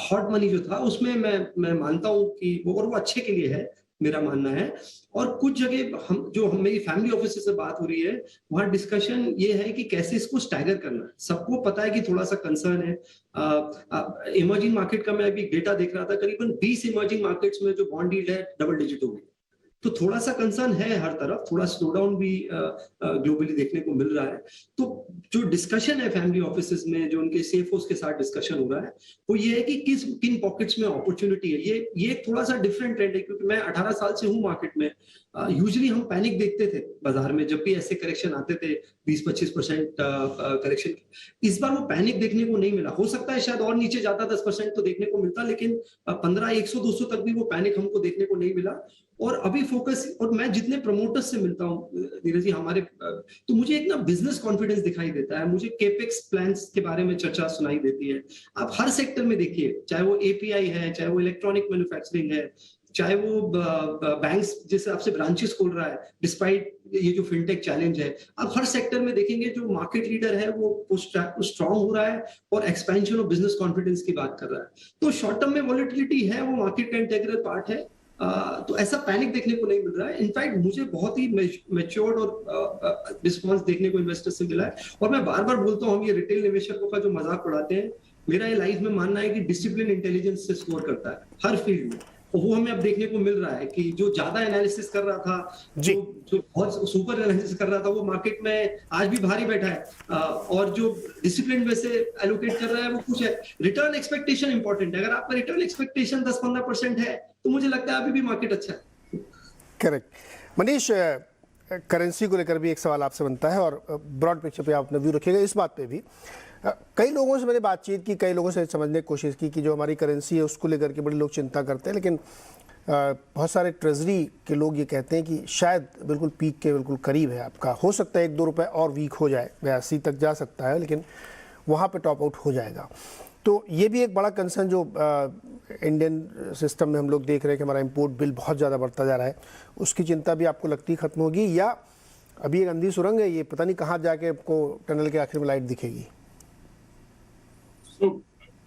हॉट मनी जो था, उसमें मैं मानता हूँ कि वो अच्छे के लिए है, मेरा मानना है। और कुछ जगह मेरी फैमिली ऑफिस से बात हो रही है, वहां डिस्कशन ये है कि कैसे इसको स्टैगर करना है। सबको पता है कि थोड़ा सा कंसर्न है। इमर्जिंग मार्केट का मैं अभी डेटा देख रहा था, करीबन 20 इमर्जिंग मार्केट्स में जो बॉन्ड यील्ड है डबल डिजिट हो गई। तो थोड़ा सा कंसर्न है हर तरफ, थोड़ा स्लो डाउन भी ग्लोबली देखने को मिल रहा है। तो जो डिस्कशन है फैमिली ऑफिसेज में, जो उनके सीएफओस के साथ डिस्कशन हो रहा है, वो ये है कि किन पॉकेट्स में अपॉर्चुनिटी है। ये थोड़ा सा डिफरेंट ट्रेंड है, क्योंकि मैं 18 साल से हूँ मार्केट में। यूजुअली हम पैनिक देखते थे बाजार में जब भी ऐसे करेक्शन आते थे, 20-25% करेक्शन। इस बार वो पैनिक देखने को नहीं मिला। हो सकता है शायद और नीचे जाता 10% तो देखने को मिलता, लेकिन 15, 100-200 तक भी वो पैनिक हमको देखने को नहीं मिला। और अभी फोकस, और मैं जितने प्रमोटर्स से मिलता हूँ धीरज जी हमारे, तो मुझे एक ना बिजनेस कॉन्फिडेंस दिखाई देता है। मुझे केपेक्स प्लान्स के बारे में चर्चा सुनाई देती है। आप हर सेक्टर में देखिए, चाहे वो एपीआई है, चाहे वो इलेक्ट्रॉनिक मैन्युफैक्चरिंग है, चाहे वो बैंक्स जैसे आपसे ब्रांचेस खोल रहा है डिस्पाइट ये जो फिनटेक चैलेंज है। आप हर सेक्टर में देखेंगे जो मार्केट लीडर है वो स्ट्रांग हो रहा है और एक्सपेंशन ऑफ बिजनेस कॉन्फिडेंस की बात कर रहा है। तो शॉर्ट टर्म में वॉलेटिलिटी है, वो मार्केट का इंटीग्रल पार्ट है। तो ऐसा पैनिक देखने को नहीं मिल रहा है। इनफैक्ट मुझे बहुत ही मैच्योर्ड और रिस्पॉन्स देखने को इन्वेस्टर्स से मिला है। और मैं बार बार बोलता हूँ, हम ये रिटेल निवेशकों का जो मजाक उड़ाते हैं, मेरा ये लाइफ में मानना है कि डिसिप्लिन इंटेलिजेंस से स्कोर करता है हर फील्ड में। और वो हमें अब देखने को मिल रहा है कि जो ज्यादा एनालिसिस कर रहा था, जो बहुत सुपर एनालिसिस कर रहा था, वो मार्केट में आज भी भारी बैठा है। और जो डिसिप्लिन में से एलोकेट कर रहा है वो कुछ है। रिटर्न एक्सपेक्टेशन इंपॉर्टेंट है। अगर आपका रिटर्न एक्सपेक्टेशन 10-15% है तो मुझे लगता है अभी भी मार्केट अच्छा है। करेक्ट। मनीष, करेंसी को लेकर भी एक सवाल आपसे बनता है और ब्रॉड पिक्चर पे आप अपना व्यू रखिएगा इस बात पे भी। कई लोगों से मैंने बातचीत की, कई लोगों से समझने की कोशिश की कि जो हमारी करेंसी है उसको लेकर के बड़े लोग चिंता करते हैं, लेकिन बहुत सारे ट्रेजरी के लोग ये कहते हैं कि शायद बिल्कुल पीक के बिल्कुल करीब है आपका। हो सकता है 1-2 रुपये और वीक हो जाए, 82 तक जा सकता है, लेकिन वहाँ पे टॉप आउट हो जाएगा। तो ये भी एक बड़ा कंसर्न जो इंडियन सिस्टम में हम लोग देख रहे हैं कि हमारा इंपोर्ट बिल बहुत ज़्यादा बढ़ता जा रहा है, उसकी चिंता भी आपको लगती खत्म होगी, या अभी एक अंधी सुरंग है, ये पता नहीं कहाँ जाके आपको टनल के आखिर में लाइट दिखेगी?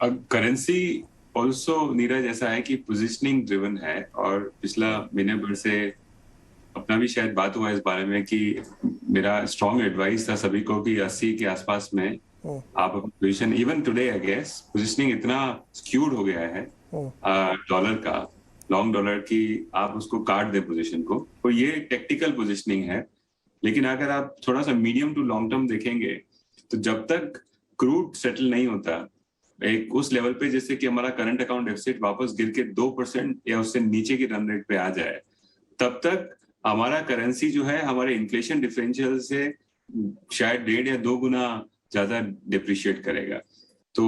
करेंसी ऑल्सो नीरज ऐसा है कि पोजिशनिंग ड्रिवन है, और पिछला महीने भर से अपना भी शायद बात हुआ इस बारे में कि मेरा स्ट्रॉन्ग एडवाइस था सभी को कि 80 के आसपास में आप अपनी position, even today I guess positioning इतना स्क्यूड हो गया है डॉलर का लॉन्ग डॉलर की आप उसको काट दें पोजीशन को, तो ये टेक्टिकल पोजीशनिंग है। लेकिन अगर आप थोड़ा सा मीडियम टू लॉन्ग टर्म देखेंगे तो जब तक क्रूड सेटल नहीं होता एक उस लेवल पे जैसे कि हमारा करंट अकाउंट डेफिसिट वापस गिर के 2% या उससे नीचे की रन रेट पे आ जाए, तब तक हमारा करेंसी जो है हमारे इन्फ्लेशन डिफरेंशियल से शायद 1.5 या 2 गुना ज्यादा डिप्रिशिएट करेगा। तो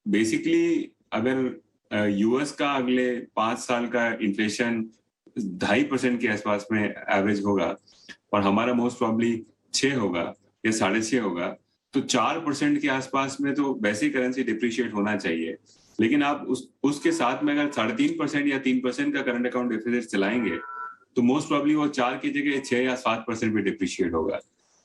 बेसिकली अगर यूएस का अगले 5 साल का इन्फ्लेशन 2.5% के आसपास में एवरेज होगा और हमारा मोस्ट प्रॉब्ली 6 होगा या 6.5 होगा, तो 4% के आसपास में तो वैसे ही करेंसी डिप्रिशिएट होना चाहिए। लेकिन आप उसके साथ में अगर 3.5% या 3% का करंट अकाउंट डेफिसिट चलाएंगे तो मोस्ट प्रॉब्ली वो 4 की जगह 6 या 7% पे डिप्रिशिएट होगा।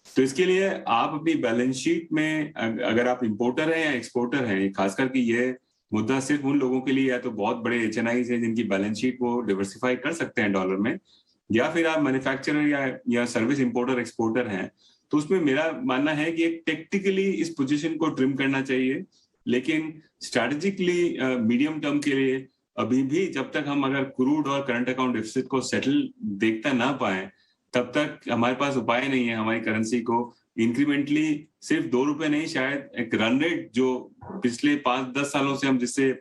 तो इसके लिए आप अपनी बैलेंस शीट में अगर आप इंपोर्टर हैं या एक्सपोर्टर हैं, खासकर कि ये मुद्दा सिर्फ उन लोगों के लिए या तो बहुत बड़े एचएनआईज हैं जिनकी बैलेंस शीट वो डिवर्सिफाई कर सकते हैं डॉलर में, या फिर आप मैन्युफैक्चरर या सर्विस इंपोर्टर एक्सपोर्टर हैं, तो उसमें मेरा मानना है कि एक टेक्टिकली इस पोजीशन को ट्रिम करना चाहिए। लेकिन स्ट्रैटेजिकली मीडियम टर्म के लिए अभी भी जब तक हम अगर क्रूड और करंट अकाउंट डेफिसिट को सेटल देखता ना पाए, तब तक हमारे पास उपाय नहीं है हमारी करेंसी को इंक्रीमेंटली सिर्फ 2 रुपए नहीं, शायद एक रन रेट जो पिछले 5-10 सालों से हम जिससे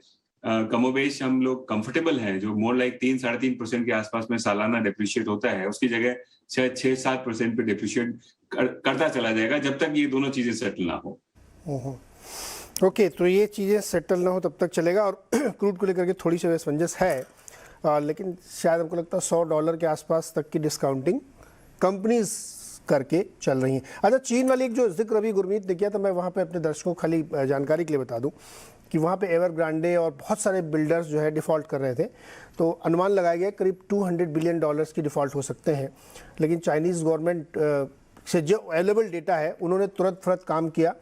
कमोबेश हम लोग कंफर्टेबल हैं, जो मोर लाइक 3-3.5% के आसपास में सालाना डिप्रिशिएट होता है, उसकी जगह शायद 6-7% पे डिप्रिशिएट करता चला जाएगा जब तक ये दोनों चीजें सेटल ना हो। ओके, तो ये चीज़ें सेटल ना हो तब तक चलेगा। और क्रूड को लेकर के थोड़ी सी असमंजस है, लेकिन शायद हमको लगता है $100 के आसपास तक की डिस्काउंटिंग कंपनीज करके चल रही हैं। अच्छा, चीन वाली एक जो जिक्र अभी गुरमीत ने किया था, मैं वहाँ पे अपने दर्शकों को खाली जानकारी के लिए बता दूं कि वहाँ पे एवरग्रांडे और बहुत सारे बिल्डर्स जो है डिफ़ॉल्ट कर रहे थे। तो अनुमान लगाया गया करीब $200 बिलियन की डिफ़ॉल्ट हो सकते हैं। लेकिन चाइनीज़ गवर्नमेंट से जो अवेलेबल डेटा है उन्होंने तुरंत फरत काम किया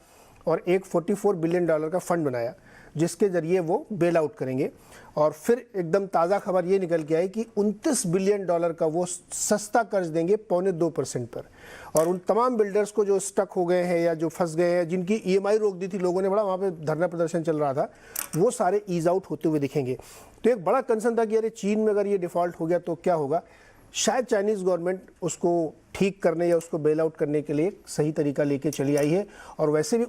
और एक $44 बिलियन का फ़ंड बनाया जिसके ज़रिए वो बेल आउट करेंगे। और फिर एकदम ताज़ा खबर ये निकल के आई कि $29 बिलियन का वो सस्ता कर्ज देंगे 2.25% पर। और उन तमाम बिल्डर्स को जो स्टक हो गए हैं या जो फंस गए हैं, जिनकी EMI रोक दी थी लोगों ने, बड़ा वहाँ पे धरना प्रदर्शन चल रहा था, वो सारे ईज आउट होते हुए दिखेंगे। तो एक बड़ा कंसर्न था कि अरे चीन में अगर ये डिफ़ॉल्ट हो गया तो क्या होगा। शायद चाइनीज़ गवर्नमेंट उसको ठीक करने या उसको बेल आउट करने के लिए सही तरीका लेके चली आई है। और वैसे भी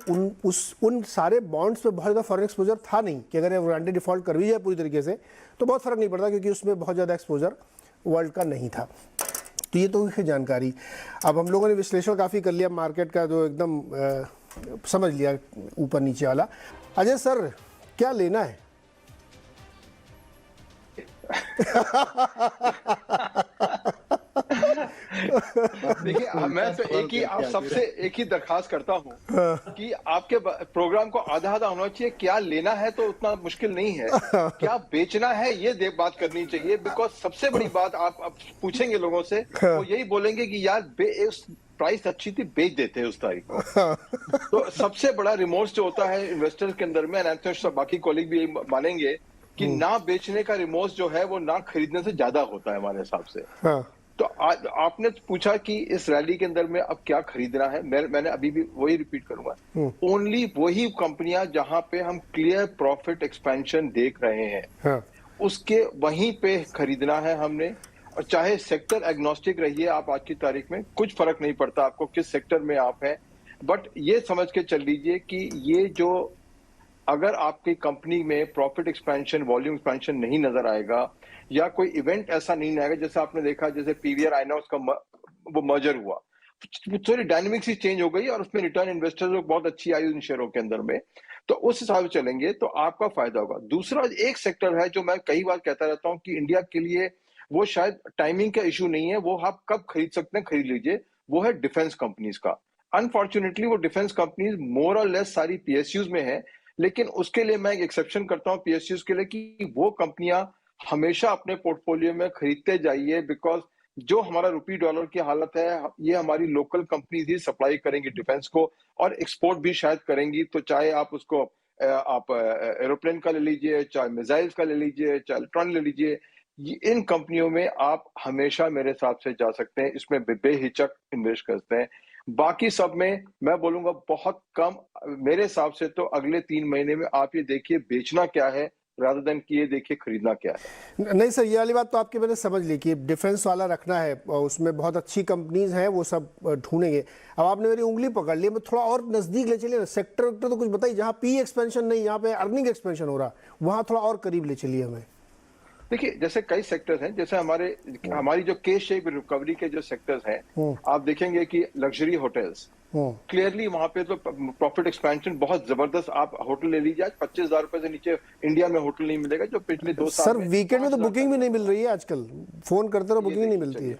उन सारे बॉन्ड्स पे बहुत ज़्यादा फॉरेन एक्सपोजर था नहीं कि अगर एवरग्रांडे डिफ़ॉल्ट कर भी जाए पूरी तरीके से तो बहुत फ़र्क नहीं पड़ता, क्योंकि उसमें बहुत ज़्यादा एक्सपोजर वर्ल्ड का नहीं था। तो ये तो है जानकारी। अब हम लोगों ने विश्लेषण काफ़ी कर लिया मार्केट का, जो एकदम समझ लिया ऊपर नीचे वाला। अजय सर, क्या लेना है? देखिए, मैं तो एक ही दरखास्त करता हूँ कि आपके प्रोग्राम को आधा आधा होना चाहिए। क्या लेना है तो उतना मुश्किल नहीं है, क्या बेचना है ये बात करनी चाहिए। बिकॉज सबसे बड़ी बात आप पूछेंगे लोगों से, वो यही बोलेंगे कि यार प्राइस अच्छी थी, बेच देते हैं उस तारीख को। तो सबसे बड़ा रिमोर्स जो होता है इन्वेस्टर के अंदर में, बाकी कॉलीग भी मानेंगे कि ना बेचने का रिमोर्स जो है वो ना खरीदने से ज्यादा होता है हमारे हिसाब से। तो आपने पूछा कि इस रैली के अंदर में अब क्या खरीदना है, मैंने अभी भी वही रिपीट करूंगा, ओनली वही कंपनियां जहां पे हम क्लियर प्रॉफिट एक्सपेंशन देख रहे हैं, उसके वहीं पे खरीदना है हमने। और चाहे सेक्टर एग्नोस्टिक रहिए आप, आज की तारीख में कुछ फर्क नहीं पड़ता आपको किस सेक्टर में आप हैं, बट ये समझ के चल लीजिए कि ये जो अगर आपकी कंपनी में प्रॉफिट एक्सपेंशन, वॉल्यूम एक्सपेंशन नहीं नजर आएगा, या कोई इवेंट ऐसा नहीं आएगा, जैसे आपने देखा जैसे पीवीआर आइनॉक्स का वो मर्जर हुआ, थोड़ी डायनेमिक्स ही चेंज हो गई और उसमें रिटर्न इन्वेस्टर्स बहुत अच्छी आई उन शेयरों के अंदर में, तो उस हिसाब से चलेंगे तो आपका फायदा होगा। दूसरा एक सेक्टर है जो मैं कई बार कहता रहता हूं कि इंडिया के लिए वो शायद टाइमिंग का इशू नहीं है, वो आप कब खरीद सकते हैं खरीद लीजिए, वो है डिफेंस कंपनीज का। अनफॉर्चुनेटली वो डिफेंस कंपनीज मोर और लेस सारी पीएसयूज में है, लेकिन उसके लिए मैं एक एक्सेप्शन करता हूं पीएसयूज के लिए कि वो कंपनियां हमेशा अपने पोर्टफोलियो में खरीदते जाइए, बिकॉज जो हमारा रुपी डॉलर की हालत है, ये हमारी लोकल कंपनीज ही सप्लाई करेंगी डिफेंस को और एक्सपोर्ट भी शायद करेंगी। तो चाहे आप उसको आप एरोप्लेन का ले लीजिए, चाहे मिसाइल्स का ले लीजिए, चाहे इलेक्ट्रॉनिक ले लीजिए, इन कंपनियों में आप हमेशा मेरे हिसाब से जा सकते हैं, इसमें बेहिचक इन्वेस्ट करते हैं। बाकी सब में मैं बोलूंगा बहुत कम, मेरे हिसाब से तो अगले 3 महीने में आप ये देखिए बेचना क्या है, rather than कि ये देखिए खरीदना क्या है। नहीं सर, ये वाली बात तो आपकी मैंने समझ ली कि डिफेंस वाला रखना है और उसमें बहुत अच्छी कंपनीज हैं, वो सब ढूंढेंगे। अब आपने मेरी उंगली पकड़ ली, मैं थोड़ा और नजदीक ले चलिए ना, सेक्टर वेक्टर तो कुछ बताइए जहाँ पी एक्सपेंशन नहीं, यहाँ पे अर्निंग एक्सपेंशन हो रहा, वहाँ थोड़ा और करीब ले चलिए हमें। देखिए जैसे कई सेक्टर्स हैं, जैसे हमारी जो के शेप रिकवरी के जो सेक्टर्स हैं, आप देखेंगे कि लग्जरी होटल्स क्लियरली वहां पे तो प्रॉफिट एक्सपेंशन बहुत जबरदस्त। आप होटल ले लीजिए, आज 25,000 रुपए से नीचे इंडिया में होटल नहीं मिलेगा, जो पिछले 2 साल सर वीकेंड में तो बुकिंग भी नहीं मिल रही है आजकल, फोन करते रहो बुकिंग नहीं मिलती है।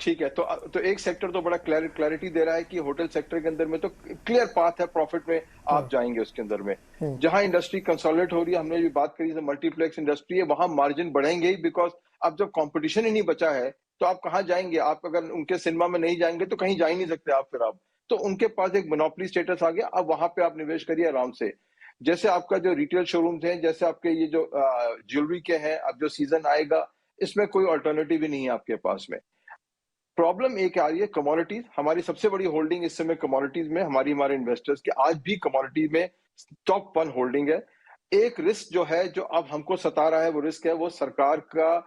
ठीक है, तो एक सेक्टर तो बड़ा क्लैरिटी दे रहा है कि होटल सेक्टर के अंदर में तो क्लियर पाथ है, प्रॉफिट में आप जाएंगे उसके अंदर में। जहां इंडस्ट्री कंसोलिडेट हो रही है, हमने भी बात करी, मल्टीप्लेक्स इंडस्ट्री है, वहां मार्जिन बढ़ेंगे ही, बिकॉज अब जब कंपटीशन ही नहीं बचा है तो आप कहाँ जाएंगे? आप अगर उनके सिनेमा में नहीं जाएंगे तो कहीं जा ही नहीं सकते आप फिर। आप तो उनके पास एक मोनोपोली स्टेटस आ गया, अब वहां पे आप निवेश करिए आराम से। जैसे आपका जो रिटेल शोरूम्स हैं, जैसे आपके ये जो ज्वेलरी के हैं, अब जो सीजन आएगा इसमें कोई अल्टरनेटिव ही नहीं है आपके पास में। प्रॉब्लम एक आ रही है कमोडिटीज, हमारी सबसे बड़ी होल्डिंग इस समय कमोडिटीज में, हमारे इन्वेस्टर्स की आज भी कमोडिटी में टॉप 1 होल्डिंग है। एक रिस्क जो है, जो अब हमको सता रहा है, वो रिस्क है वो सरकार का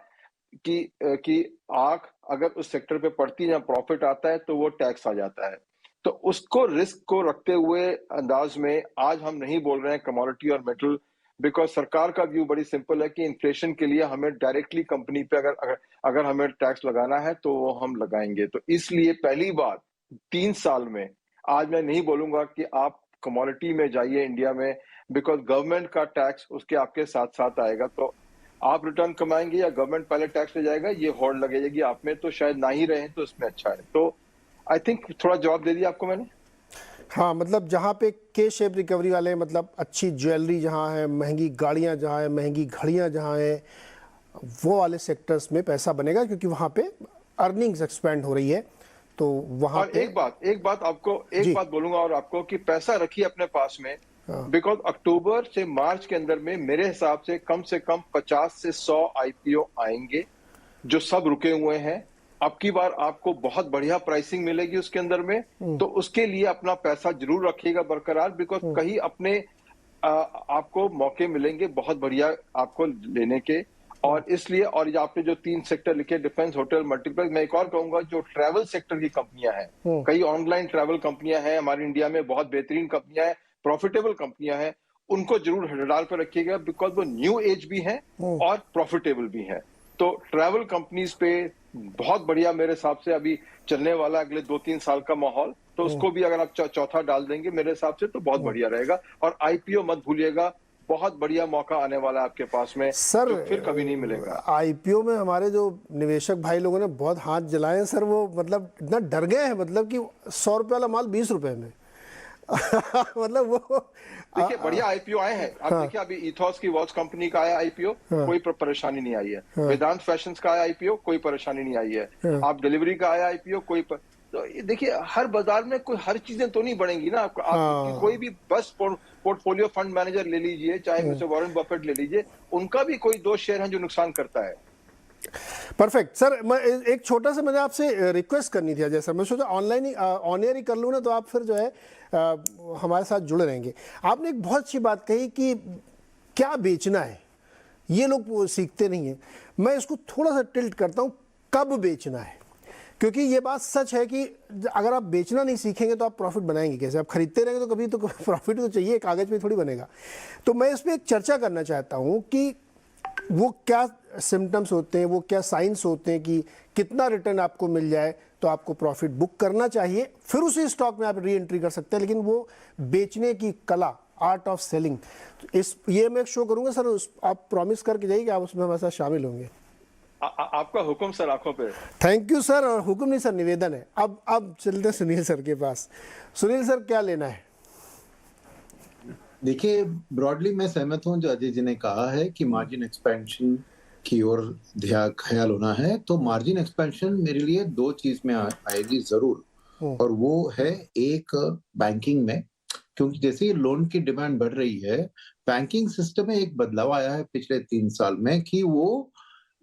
की आंख अगर उस सेक्टर पे पड़ती है, जहां प्रॉफिट आता है तो वो टैक्स आ जाता है। तो उसको रिस्क को रखते हुए अंदाज में आज हम नहीं बोल रहे हैं कमोडिटी और मेटल, बिकॉज सरकार का व्यू बड़ी सिंपल है कि इन्फ्लेशन के लिए हमें डायरेक्टली कंपनी पे अगर हमें टैक्स लगाना है तो वो हम लगाएंगे। तो इसलिए पहली बार 3 साल में आज मैं नहीं बोलूंगा कि आप कमोडिटी में जाइए इंडिया में, बिकॉज गवर्नमेंट का टैक्स उसके आपके साथ साथ आएगा। तो आप रिटर्न कमाएंगे या गवर्नमेंट पहले टैक्स ले जाएगा, ये होल्ड लगेगी आप में, तो शायद ना ही रहे तो इसमें अच्छा है। तो आई थिंक थोड़ा जवाब दे दिया आपको मैंने। हाँ, मतलब जहाँ पे के शेप रिकवरी वाले, मतलब अच्छी ज्वेलरी जहाँ है, महंगी गाड़ियाँ जहाँ है, महंगी घड़ियाँ जहाँ है, वो वाले सेक्टर्स में पैसा बनेगा क्योंकि वहाँ पे अर्निंग्स एक्सपेंड हो रही है। तो वहाँ पे एक बात बोलूंगा और आपको कि पैसा रखिए अपने पास में, बिकॉज अक्टूबर से मार्च के अंदर में मेरे हिसाब से कम 50 से 100 आईपीओ आएंगे जो सब रुके हुए हैं। अब की बार आपको बहुत बढ़िया प्राइसिंग मिलेगी उसके अंदर में, तो उसके लिए अपना पैसा जरूर रखिएगा बरकरार, बिकॉज कहीं अपने आपको मौके मिलेंगे बहुत बढ़िया आपको लेने के। और इसलिए, और ये आपने जो 3 सेक्टर लिखे, डिफेंस, होटल, मल्टीप्लेक्स, मैं एक और कहूंगा जो ट्रैवल सेक्टर की कंपनियां हैं, कई ऑनलाइन ट्रैवल कंपनियां हैं हमारे इंडिया में, बहुत बेहतरीन कंपनियां हैं, प्रॉफिटेबल कंपनियां हैं, उनको जरूर रडार पर रखिएगा, बिकॉज वो न्यू एज भी हैं और प्रॉफिटेबल भी हैं। तो ट्रैवल कंपनीज पे बहुत बढ़िया मेरे हिसाब से अभी चलने वाला अगले 2-3 साल का माहौल, तो उसको भी अगर आप चौथा डाल देंगे मेरे हिसाब से तो बहुत बढ़िया रहेगा। और आईपीओ मत भूलिएगा, बहुत बढ़िया मौका आने वाला है आपके पास में सर, जो फिर कभी नहीं मिलेगा। आईपीओ में हमारे जो निवेशक भाई लोगों ने बहुत हाथ जलाए हैं सर, वो मतलब इतना डर गए हैं, मतलब कि 100 रुपये वाला माल 20 रुपए में मतलब वो देखिए बढ़िया आईपीओ आए हैं। आप देखिए अभी इथॉस की वॉच कंपनी का आया आईपीओ, कोई परेशानी नहीं आई है। वेदांत फैशंस का आया आईपीओ, कोई परेशानी नहीं आई है। आप डिलीवरी का आया आईपीओ, तो देखिए हर बाजार में कोई हर चीजें तो नहीं बढ़ेंगी ना। आप कोई भी बस पोर्टफोलियो फंड मैनेजर ले लीजिए, चाहे मिस्टर वॉरेन बफेट ले लीजिए, उनका भी कोई 2 शेयर हैं जो नुकसान करता है। परफेक्ट सर, मैं एक छोटा सा मैंने आपसे रिक्वेस्ट करनी थी, जैसा मैं सोचा ऑनलाइन ही ऑन एयर ही कर लूँ ना, तो आप फिर जो है हमारे साथ जुड़े रहेंगे। आपने एक बहुत अच्छी बात कही कि क्या बेचना है, ये लोग सीखते नहीं हैं। मैं इसको थोड़ा सा टिल्ट करता हूँ, कब बेचना है, क्योंकि ये बात सच है कि अगर आप बेचना नहीं सीखेंगे तो आप प्रॉफिट बनाएंगे कैसे? आप खरीदते रहेंगे तो कभी तो प्रॉफिट तो चाहिए, कागज पे थोड़ी बनेगा। तो मैं इस पर एक चर्चा करना चाहता हूँ कि वो क्या सिम्टम्स होते हैं, वो क्या साइंस होते हैं कि कितना रिटर्न आपको मिल जाए तो आपको प्रॉफिट बुक करना चाहिए, फिर उसी स्टॉक में आप री एंट्री कर सकते हैं। लेकिन वो बेचने की कला, आर्ट ऑफ सेलिंग, ये मैं शो करूंगा सर, आप प्रॉमिस करके जाइए कि आप उसमें हमारे साथ शामिल होंगे। आपका हुक्म सर, आंखों पे। थैंक यू सर, और हुक्म नहीं सर, निवेदन है। अब चलते हैं सुनील सर के पास। सुनील सर, क्या लेना है? देखिए, ब्रॉडली मैं सहमत हूं जो अजय जी ने कहा है कि मार्जिन एक्सपेंशन की ओर ख्याल होना है। तो मार्जिन एक्सपेंशन मेरे लिए 2 चीज में आएगी जरूर, और वो है एक बैंकिंग में, क्योंकि जैसे ही लोन की डिमांड बढ़ रही है, बैंकिंग सिस्टम में एक बदलाव आया है पिछले 3 साल में कि वो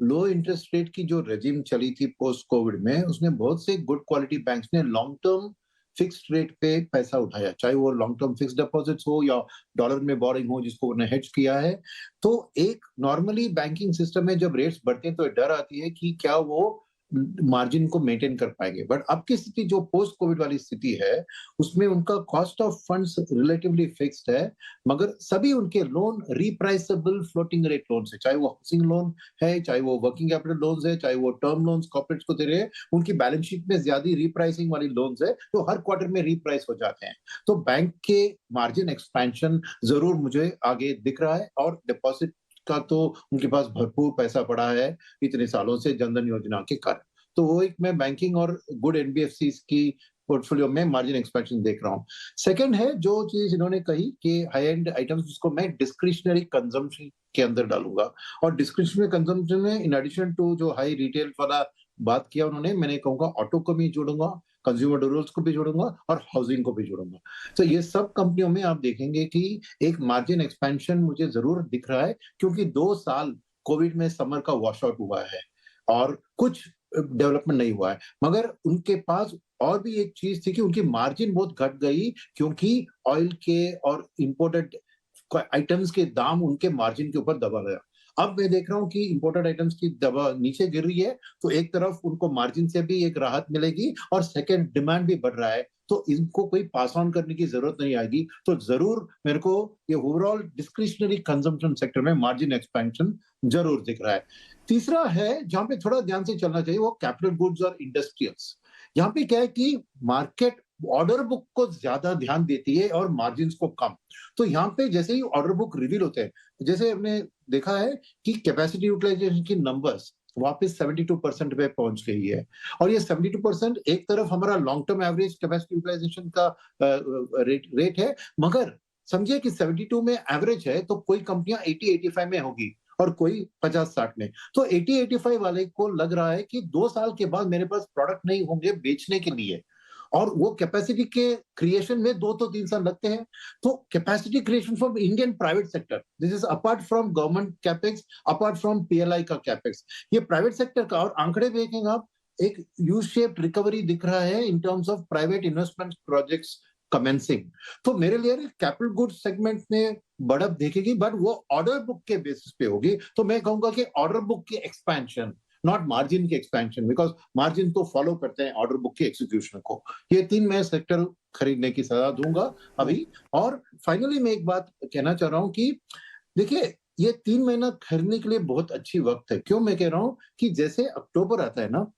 लो इंटरेस्ट रेट की जो रेजिम चली थी पोस्ट कोविड में, उसने बहुत से गुड क्वालिटी बैंक्स ने लॉन्ग टर्म फिक्स्ड रेट पे पैसा उठाया, चाहे वो लॉन्ग टर्म फिक्स्ड डिपॉजिट्स हो या डॉलर में बोरिंग हो जिसको उन्होंने हेज किया है। तो एक नॉर्मली बैंकिंग सिस्टम में जब रेट्स बढ़ते हैं तो डर आती है कि क्या वो मार्जिन को मेंटेन कर पाएंगे। बट अब की स्थिति जो पोस्ट कोविड वाली स्थिति है उसमें उनका cost of funds relatively fixed है, मगर सभी उनके लोन रीप्राइसेबल फ्लोटिंग रेट लोन है, चाहे वो हाउसिंग लोन है, चाहे वो वर्किंग कैपिटल लोन्स है, चाहे वो टर्म लोन्स कॉर्पोरेट्स को दे रहे हैं, उनकी बैलेंस शीट में ज्यादा रीप्राइसिंग वाली लोन्स है तो हर क्वार्टर में रीप्राइस हो जाते हैं। तो बैंक के मार्जिन एक्सपेंशन जरूर मुझे आगे दिख रहा है, और डिपॉजिट का तो उनके पास भरपूर पैसा पड़ा है इतने सालों से जनधन योजना के कारण। तो वो एक मैं बैंकिंग और गुड एनबीएफसीज की पोर्टफोलियो में मार्जिन एक्सपेंशन देख रहा हूँ। सेकंड है जो चीज इन्होंने कही कि हाई एंड आइटम्स, जिसको मैं डिस्क्रिशनरी कंजम्पशन के अंदर डालूंगा, और डिस्क्रिशनरी कंजम्पशन में इन एडिशन टू जो हाई रिटेल वाला बात किया उन्होंने, मैंने कहूंगा ऑटो को भी जोड़ूंगा, कंज्यूमर ड्यूरेबल्स को भी जोड़ूंगा और हाउसिंग को भी जोड़ूंगा। तो ये सब कंपनियों में आप देखेंगे कि एक मार्जिन एक्सपेंशन मुझे जरूर दिख रहा है, क्योंकि 2 साल कोविड में समर का वॉश आउट हुआ है और कुछ डेवलपमेंट नहीं हुआ है। मगर उनके पास और भी एक चीज थी कि उनकी मार्जिन बहुत घट गई, क्योंकि ऑयल के और इंपोर्टेड आइटम्स के दाम उनके मार्जिन के ऊपर दबा गया। अब मैं देख रहा हूँ कि इंपोर्टेड आइटम्स की दबा नीचे गिर रही है, तो एक तरफ उनको मार्जिन से भी एक राहत मिलेगी और सेकंड डिमांड भी बढ़ रहा है, तो इनको कोई पास ऑन करने की जरूरत नहीं आएगी। तो जरूर मेरे को ये ओवरऑल डिस्क्रिशनरी कंजम्पशन सेक्टर में मार्जिन एक्सपेंशन जरूर दिख रहा है। तीसरा है जहां पे थोड़ा ध्यान से चलना चाहिए, वो कैपिटल गुड्स और इंडस्ट्रियल्स। यहाँ पे क्या है कि मार्केट ऑर्डर बुक को ज्यादा ध्यान देती है और मार्जिन को कम। तो यहाँ पे जैसे ही ऑर्डर बुक रिवील होते हैं, जैसे हमने देखा है कि कैपेसिटी यूटिलाइजेशन की नंबर्स वापस 72% पे पहुंच गई है, और ये 72% एक तरफ हमारा long term average capacity utilisation का रेट है, मगर समझिए कि 72 में एवरेज है तो कोई कंपनियां 80-85 में होगी और कोई 50-60 में। तो 80-85 वाले को लग रहा है कि 2 साल के बाद मेरे पास प्रोडक्ट नहीं होंगे बेचने के लिए, और वो कैपेसिटी के क्रिएशन में 2 तो 3 साल लगते हैं। तो capacity creation from Indian private sector, this is apart from government capex, apart from PLI का कैपेक्स, ये प्राइवेट सेक्टर का, और आंकड़े देखेंगे आप, एक यू शेप्ड रिकवरी दिख रहा है in terms of private investment projects commencing. तो मेरे लिए कैपिटल गुड्स सेगमेंट में बढ़त देखेगी, बट वो ऑर्डर बुक के बेसिस पे होगी। तो मैं कहूंगा कि ऑर्डर बुक की एक्सपेंशन, नॉट मार्जिन की एक्सपेंशन, बिकॉज मार्जिन तो फॉलो करते हैं ऑर्डर बुक के एक्सिक्यूशन को। ये 3 मैं सेक्टर खरीदने की सलाह दूंगा अभी। और फाइनली मैं एक बात कहना चाह रहा हूं कि देखिए ये 3 महीना खरीदने के लिए बहुत अच्छी वक्त है। क्यों मैं कह रहा हूं कि जैसे अक्टूबर आता है ना,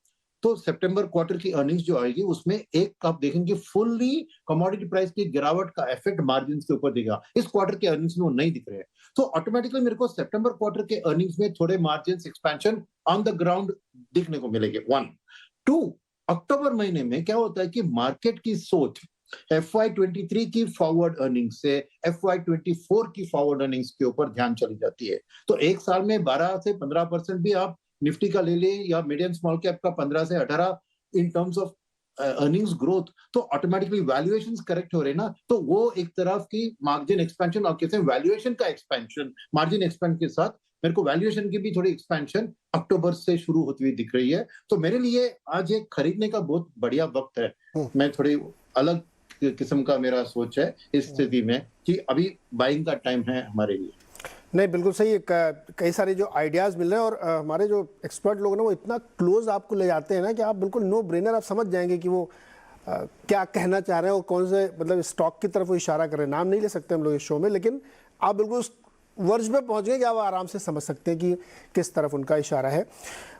तो सितंबर क्वार्टर की अर्निंग्स जो आएगी उसमें एक आप देखेंगे फुल्ली कमोडिटी प्राइस की गिरावट का इफेक्ट मार्जिन के ऊपर दिखेगा। इस क्वार्टर के अर्निंग्स में वो नहीं दिख रहे हैं, तो ऑटोमेटिकली मेरे को सितंबर क्वार्टर के अर्निंग्स में थोड़े margin expansion on the ground दिखने को मिलेंगे। 1 2 अक्टूबर महीने में क्या होता है कि मार्केट की सोच FY23 की फॉरवर्ड अर्निंग्स से FY24 की फॉरवर्ड अर्निंग्स के ऊपर ध्यान चली जाती है। तो एक साल में 12 से 15% भी आप निफ्टी का ले ले या मीडियम स्मॉल कैप का 15 से 18 in terms of earnings growth, तो ऑटोमेटिकली वैल्यूएशंस करेक्ट हो रहे ना, तो वो एक तरफ की मार्जिन एक्सपेंशन, और कहते हैं वैल्यूएशन का एक्सपेंशन मार्जिन एक्सपेंशन के साथ मेरे को वैल्यूएशन की भी थोड़ी एक्सपेंशन अक्टूबर से शुरू होती हुई दिख रही है। तो मेरे लिए आज एक खरीदने का बहुत बढ़िया वक्त है। मैं थोड़ी अलग किस्म का मेरा सोच है इस स्थिति में कि अभी बाइंग का टाइम है हमारे लिए। नहीं, बिल्कुल सही। कई सारे जो आइडियाज़ मिल रहे हैं, और हमारे जो एक्सपर्ट लोग ना वो इतना क्लोज आपको ले जाते हैं ना कि आप बिल्कुल नो ब्रेनर आप समझ जाएंगे कि वो क्या कहना चाह रहे हैं और कौन से मतलब स्टॉक की तरफ वो इशारा कर रहे हैं। नाम नहीं ले सकते हम लोग इस शो में, लेकिन आप बिल्कुल उस वर्ज पे पहुंच गए कि आप आराम से समझ सकते हैं कि किस तरफ उनका इशारा है।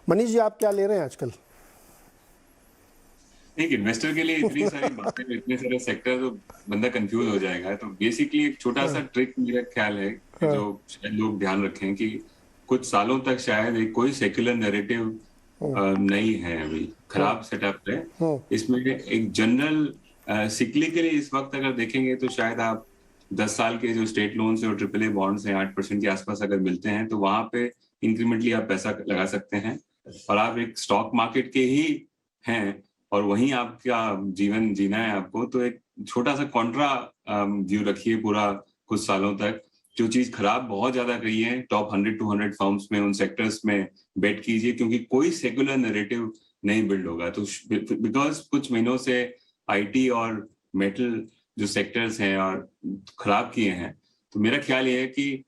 मनीष जी, आप क्या ले रहे हैं आजकल? एक इन्वेस्टर के लिए इतनी सारी बातें, इतने सारे सेक्टर, तो बंदा कंफ्यूज हो जाएगा। तो बेसिकली एक छोटा सा ट्रिक मेरा ख्याल है जो शायद लोग ध्यान रखें कि कुछ सालों तक शायद एक कोई सेक्युलर नैरेटिव नहीं है, अभी खराब सेटअप है। इसमें एक जनरल सिक्लिकली इस वक्त अगर देखेंगे तो शायद आप 10 साल के जो स्टेट लोन्स और AAA बॉन्ड्स हैं 8% के आसपास अगर मिलते हैं तो वहां पे इंक्रीमेंटली आप पैसा लगा सकते हैं, और आप एक स्टॉक मार्केट के ही हैं और वहीं आपका जीवन जीना है आपको। तो एक छोटा सा कॉन्ट्रा व्यू रखिए पूरा कुछ सालों तक। जो चीज खराब बहुत ज्यादा गई है टॉप 100-200 फर्म्स में, उन सेक्टर्स में बेट कीजिए, क्योंकि कोई सेक्युलर नैरेटिव नहीं बिल्ड होगा। तो बिकॉज कुछ महीनों से आईटी और मेटल जो सेक्टर्स हैं और खराब किए हैं, तो मेरा ख्याल ये है कि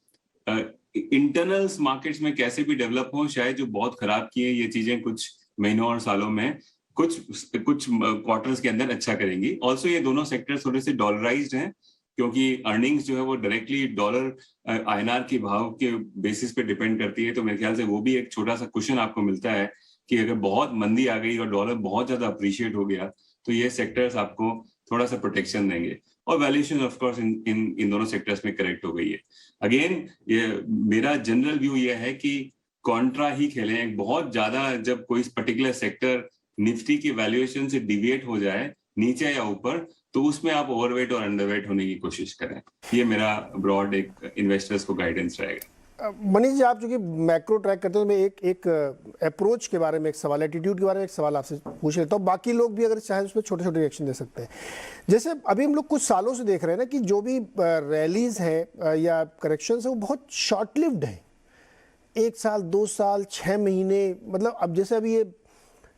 इंटरनल्स मार्केट्स में कैसे भी डेवलप हो, शायद जो बहुत खराब किए ये चीजें कुछ महीनों और सालों में कुछ क्वार्टर्स के अंदर अच्छा करेंगी। ऑल्सो ये दोनों सेक्टर्स थोड़े से डॉलराइज्ड हैं, क्योंकि अर्निंग्स जो है वो डायरेक्टली डॉलर आईएनआर के भाव के बेसिस पे डिपेंड करती है। तो मेरे ख्याल से वो भी एक छोटा सा कुशन आपको मिलता है कि अगर बहुत मंदी आ गई और डॉलर बहुत ज्यादा अप्रिशिएट हो गया तो ये सेक्टर्स आपको थोड़ा सा प्रोटेक्शन देंगे। और वैल्यूएशन ऑफ कोर्स इन दोनों सेक्टर्स में करेक्ट हो गई है। अगेन ये मेरा जनरल व्यू ये है कि कॉन्ट्रा ही खेलें। बहुत ज्यादा जब कोई पर्टिकुलर सेक्टर निफ्टी की वैल्यूएशन से डिविएट हो जाए नीचे या ऊपर, तो उसमें आप ओवरवेट और अंडरवेट होने की कोशिश करें। ये मेरा ब्रॉड एक इन्वेस्टर्स को गाइडेंस रहेगा। मनीष जी, आप जो कि मैक्रो ट्रैक करते हो, मैं एक अप्रोच के बारे में एक सवाल, एटीट्यूड के बारे में एक सवाल आपसे पूछ लेता हूँ। बाकी लोग भी अगर चाहे उसमें छोटे छोटे रिएक्शन दे सकते हैं। जैसे अभी हम लोग कुछ सालों से देख रहे हैं ना कि जो भी रैलीज है या करेक्शन है वो बहुत शॉर्ट लिव्ड है, 1 साल 2 साल 6 महीने। मतलब अब जैसे अभी ये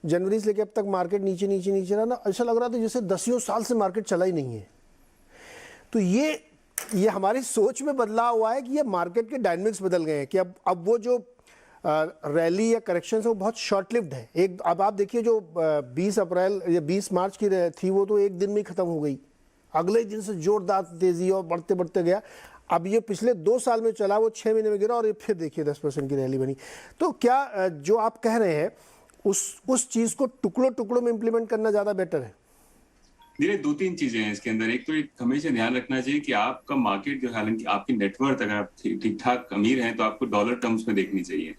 जनवरी से लेकर अब तक मार्केट नीचे नीचे नीचे रहा ना, ऐसा लग रहा था जैसे 10 साल से मार्केट चला ही नहीं है। तो ये हमारी सोच में बदलाव हुआ है कि ये मार्केट के डायनामिक्स बदल गए हैं कि अब वो जो रैली या करेक्शन है वो बहुत शॉर्ट लिव्ड है। अब आप देखिए जो 20 अप्रैल या 20 मार्च की थी वो तो एक दिन में ही खत्म हो गई, अगले दिन से जोरदार तेजी और बढ़ते बढ़ते गया। अब ये पिछले 2 साल में चला वो 6 महीने में गिरा और ये फिर देखिए 10% की रैली बनी। तो क्या जो आप कह रहे हैं उस चीज को टुकड़ों टुकड़ों में इंप्लीमेंट करना ज्यादा बेटर है? धीरे 2-3 चीजें हैं इसके अंदर। एक तो एक हमेशा ध्यान रखना चाहिए कि आपका मार्केट जो, हालांकि आपकी नेटवर्थ अगर आप ठीक ठाक अमीर हैं तो आपको डॉलर टर्म्स में देखनी चाहिए।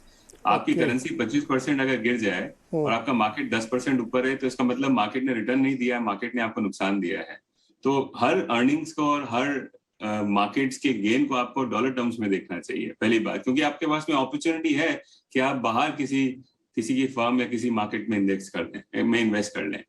आपकी करेंसी 25% अगर गिर जाए और आपका मार्केट 10% ऊपर है तो इसका मतलब मार्केट ने रिटर्न नहीं दिया है, मार्केट ने आपको नुकसान दिया है। तो हर अर्निंग्स को और हर मार्केट्स के गेन को आपको डॉलर टर्म्स में देखना चाहिए, पहली बात। क्योंकि आपके पास में अपॉर्चुनिटी है कि आप बाहर किसी की फर्म या किसी मार्केट में इन्वेस्ट कर लें।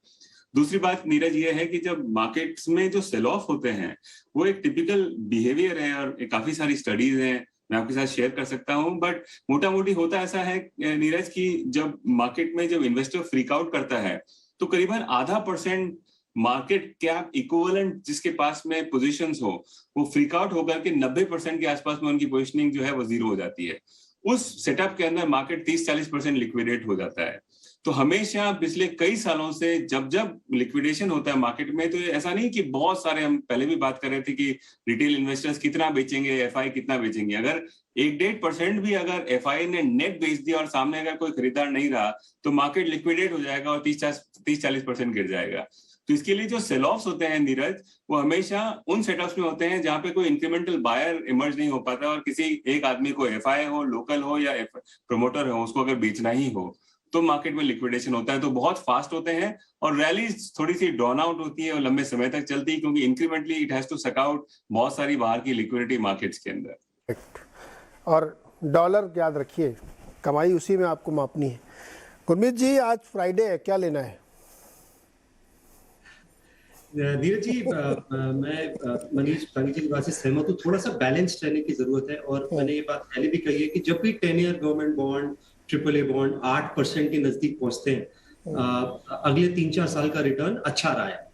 दूसरी बात नीरज ये है कि जब मार्केट्स में जो सेल ऑफ होते हैं वो एक टिपिकल बिहेवियर है और काफी सारी स्टडीज हैं, मैं आपके साथ शेयर कर सकता हूं। बट मोटा मोटी होता ऐसा है नीरज कि जब मार्केट में जब इन्वेस्टर फ्रीक आउट करता है तो करीबन 0.5% मार्केट कैप इक्विवेलेंट जिसके पास में पोजीशंस हो वो फ्रीक आउट होकर के 90% के आसपास में उनकी पोजीशनिंग जो है वो जीरो हो जाती है। उस सेटअप के अंदर मार्केट 30-40% लिक्विडेट हो जाता है। तो हमेशा पिछले कई सालों से जब लिक्विडेशन होता है मार्केट में, तो ऐसा नहीं कि बहुत सारे, हम पहले भी बात कर रहे थे कि रिटेल इन्वेस्टर्स कितना बेचेंगे, एफआई कितना बेचेंगे। अगर 1-1.5% भी अगर एफआई ने नेट बेच दिया और सामने अगर कोई खरीदार नहीं रहा तो मार्केट लिक्विडेट हो जाएगा और 30-40% गिर जाएगा। तो इसके लिए जो सेल ऑफ्स होते हैं नीरज, वो हमेशा उन सेटअप्स में होते हैं जहां पे कोई इंक्रीमेंटल बायर इमर्ज नहीं हो पाता और किसी एक आदमी को एफआई हो, लोकल हो या प्रमोटर हो, उसको अगर बेचना ही हो तो मार्केट में लिक्विडेशन होता है। तो बहुत फास्ट होते हैं और रैलीज थोड़ी सी ड्रॉन आउट होती है और लंबे समय तक चलती है, क्योंकि incrementally it has to suck out बहुत सारी बाहर की लिक्विडिटी मार्केट्स के अंदर। और डॉलर याद रखिए, कमाई उसी में आपको मापनी है। गुरमीत जी, आज फ्राइडे है, क्या लेना है? धीरज जी, मैं मनीष जी की बात से सहमत हूँ। थोड़ा सा बैलेंस रहने की जरूरत है। और मैंने ये बात पहले भी कही है कि जब भी 10 year government bond, AAA bond 8% के नजदीक पहुंचते हैं, अगले 3-4 साल का रिटर्न अच्छा रहा है।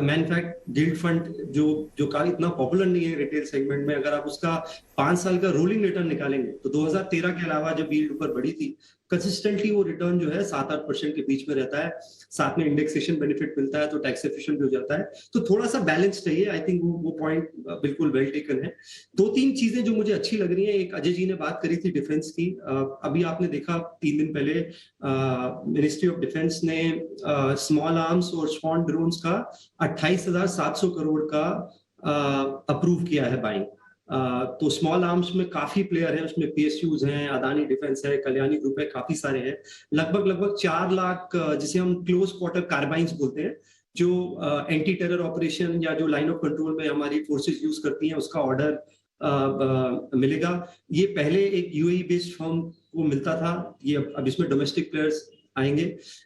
मैन फैक्ट गिल्ड फंड जो का इतना पॉपुलर नहीं है रिटेल सेगमेंट में, अगर आप उसका 5 साल का रोलिंग रिटर्न निकालेंगे तो 2013 के अलावा जब यील्ड ऊपर बढ़ी थी, कंसिस्टेंटली वो रिटर्न जो है 7-8% के बीच में रहता है। साथ में इंडेक्सेशन बेनिफिट मिलता है तो टैक्स एफिशिएंट भी हो जाता है। तो थोड़ा सा बैलेंस चाहिए। आई थिंक वो पॉइंट बिल्कुल वेल टेकन है। 2-3 चीजें जो मुझे अच्छी लग रही हैं, एक अजय जी ने बात करी थी डिफेंस की। अभी आपने देखा 3 दिन पहले मिनिस्ट्री ऑफ डिफेंस ने स्मॉल आर्म्स और स्वॉन ड्रोन्स का 28,700 करोड़ का अप्रूव किया है बाइंग। तो स्मॉल आर्म्स में काफी प्लेयर है, उसमें पीएसयूज हैं, अदानी डिफेंस है, कल्याणी ग्रुप है, काफी सारे हैं। लगभग 4 लाख जिसे हम क्लोज क्वार्टर कार्बाइन्स बोलते हैं, जो एंटी टेरर ऑपरेशन या जो लाइन ऑफ कंट्रोल में हमारी फोर्सेस यूज करती हैं, उसका ऑर्डर मिलेगा। ये पहले एक यूएई बेस्ड फर्म को मिलता था, ये अब इसमें डोमेस्टिक प्लेयर्स आएंगे।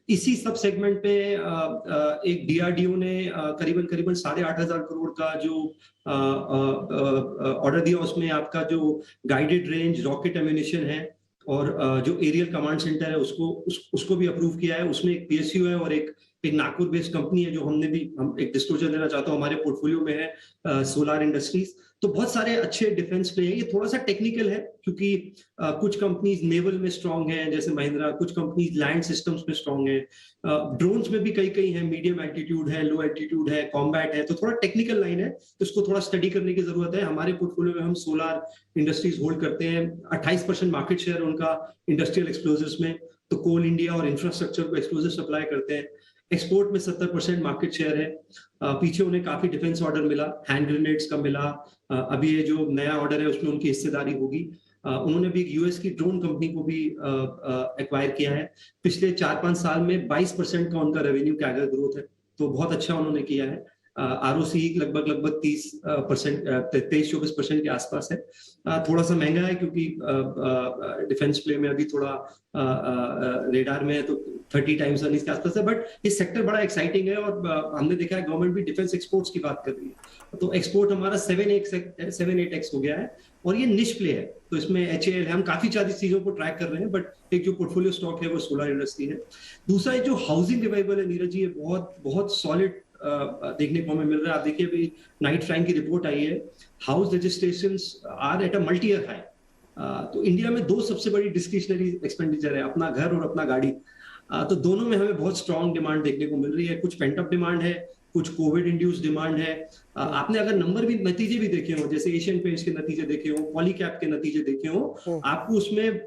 इसी सब सेगमेंट पे एक डीआरडीओ ने करीबन 8,500 करोड़ का जो ऑर्डर दिया, उसमें आपका जो गाइडेड रेंज रॉकेट एम्यूनिशन है और जो एरियल कमांड सेंटर है उसको भी अप्रूव किया है। उसमें एक पीएसयू है और एक एक नागपुर बेस्ड कंपनी है जो हम एक डिस्क्लोजर देना चाहता हूँ, हमारे पोर्टफोलियो में है सोलार इंडस्ट्रीज। तो बहुत सारे अच्छे डिफेंस प्ले हैं। ये थोड़ा सा टेक्निकल है क्योंकि कुछ कंपनीज नेवल में स्ट्रांग हैं जैसे महिंद्रा, कुछ कंपनीज लैंड सिस्टम्स में स्ट्रांग है, ड्रोन्स में भी कई है, मीडियम एल्टीट्यूड है, लो एल्टीट्यूड है, कॉम्बैट है, तो थोड़ा टेक्निकल लाइन है, तो इसको थोड़ा स्टडी करने की जरूरत है। हमारे पोर्टफोलियो में हम सोलार इंडस्ट्रीज होल्ड करते हैं, 28% मार्केट शेयर उनका इंडस्ट्रियल एक्सप्लोजर्स में, तो कोल इंडिया और इंफ्रास्ट्रक्चर को एक्सप्लोजर सप्लाई करते हैं। एक्सपोर्ट में 70% मार्केट शेयर है। पीछे उन्हें काफी डिफेंस ऑर्डर मिला, हैंड ग्रेनेड्स का मिला, अभी ये जो नया ऑर्डर है उसमें उनकी हिस्सेदारी होगी। उन्होंने भी एक यूएस की ड्रोन कंपनी को भी एक्वायर किया है। पिछले 4-5 साल में 22% का उनका रेवेन्यू कैगर ग्रोथ है, तो बहुत अच्छा उन्होंने किया है। ROC लगभग 23-24% के आसपास है। थोड़ा सा महंगा है क्योंकि डिफेंस प्ले में अभी थोड़ा रेडार में है, तो 30 टाइम्स अर्निंग्स के आसपास है, बट ये सेक्टर बड़ा एक्साइटिंग है और हमने देखा है गवर्नमेंट भी डिफेंस एक्सपोर्ट्स की बात कर रही है, तो एक्सपोर्ट हमारा 7-8x हो गया है और ये निश प्ले है, तो इसमें HAL है। हम काफी सारी चीजों को ट्रैक कर रहे हैं, बट एक जो पोर्टफोलियो स्टॉक है वो सोलर इंडस्ट्री है। दूसरा जो हाउसिंग रिवाइवल है नीरज जी, ये बहुत सॉलिड देखने को हमें मिल रहा है। आप देखिए अभी नाइट फ्रैंक की रिपोर्ट आई है, house registrations are at a multi year high. तो इंडिया में 2 सबसे बड़ी डिस्क्रिशनरी एक्सपेंडिचर है, अपना घर और अपना गाड़ी। तो दोनों में हमें बहुत स्ट्रॉन्ग डिमांड देखने को मिल रही है। कुछ पेंटअप डिमांड है, कुछ कोविड इंड्यूस डिमांड है। आपने अगर नतीजे भी देखे हो, जैसे एशियन पेंट्स के नतीजे देखे हो, पॉलीकैप के नतीजे देखे हो, आपको उसमें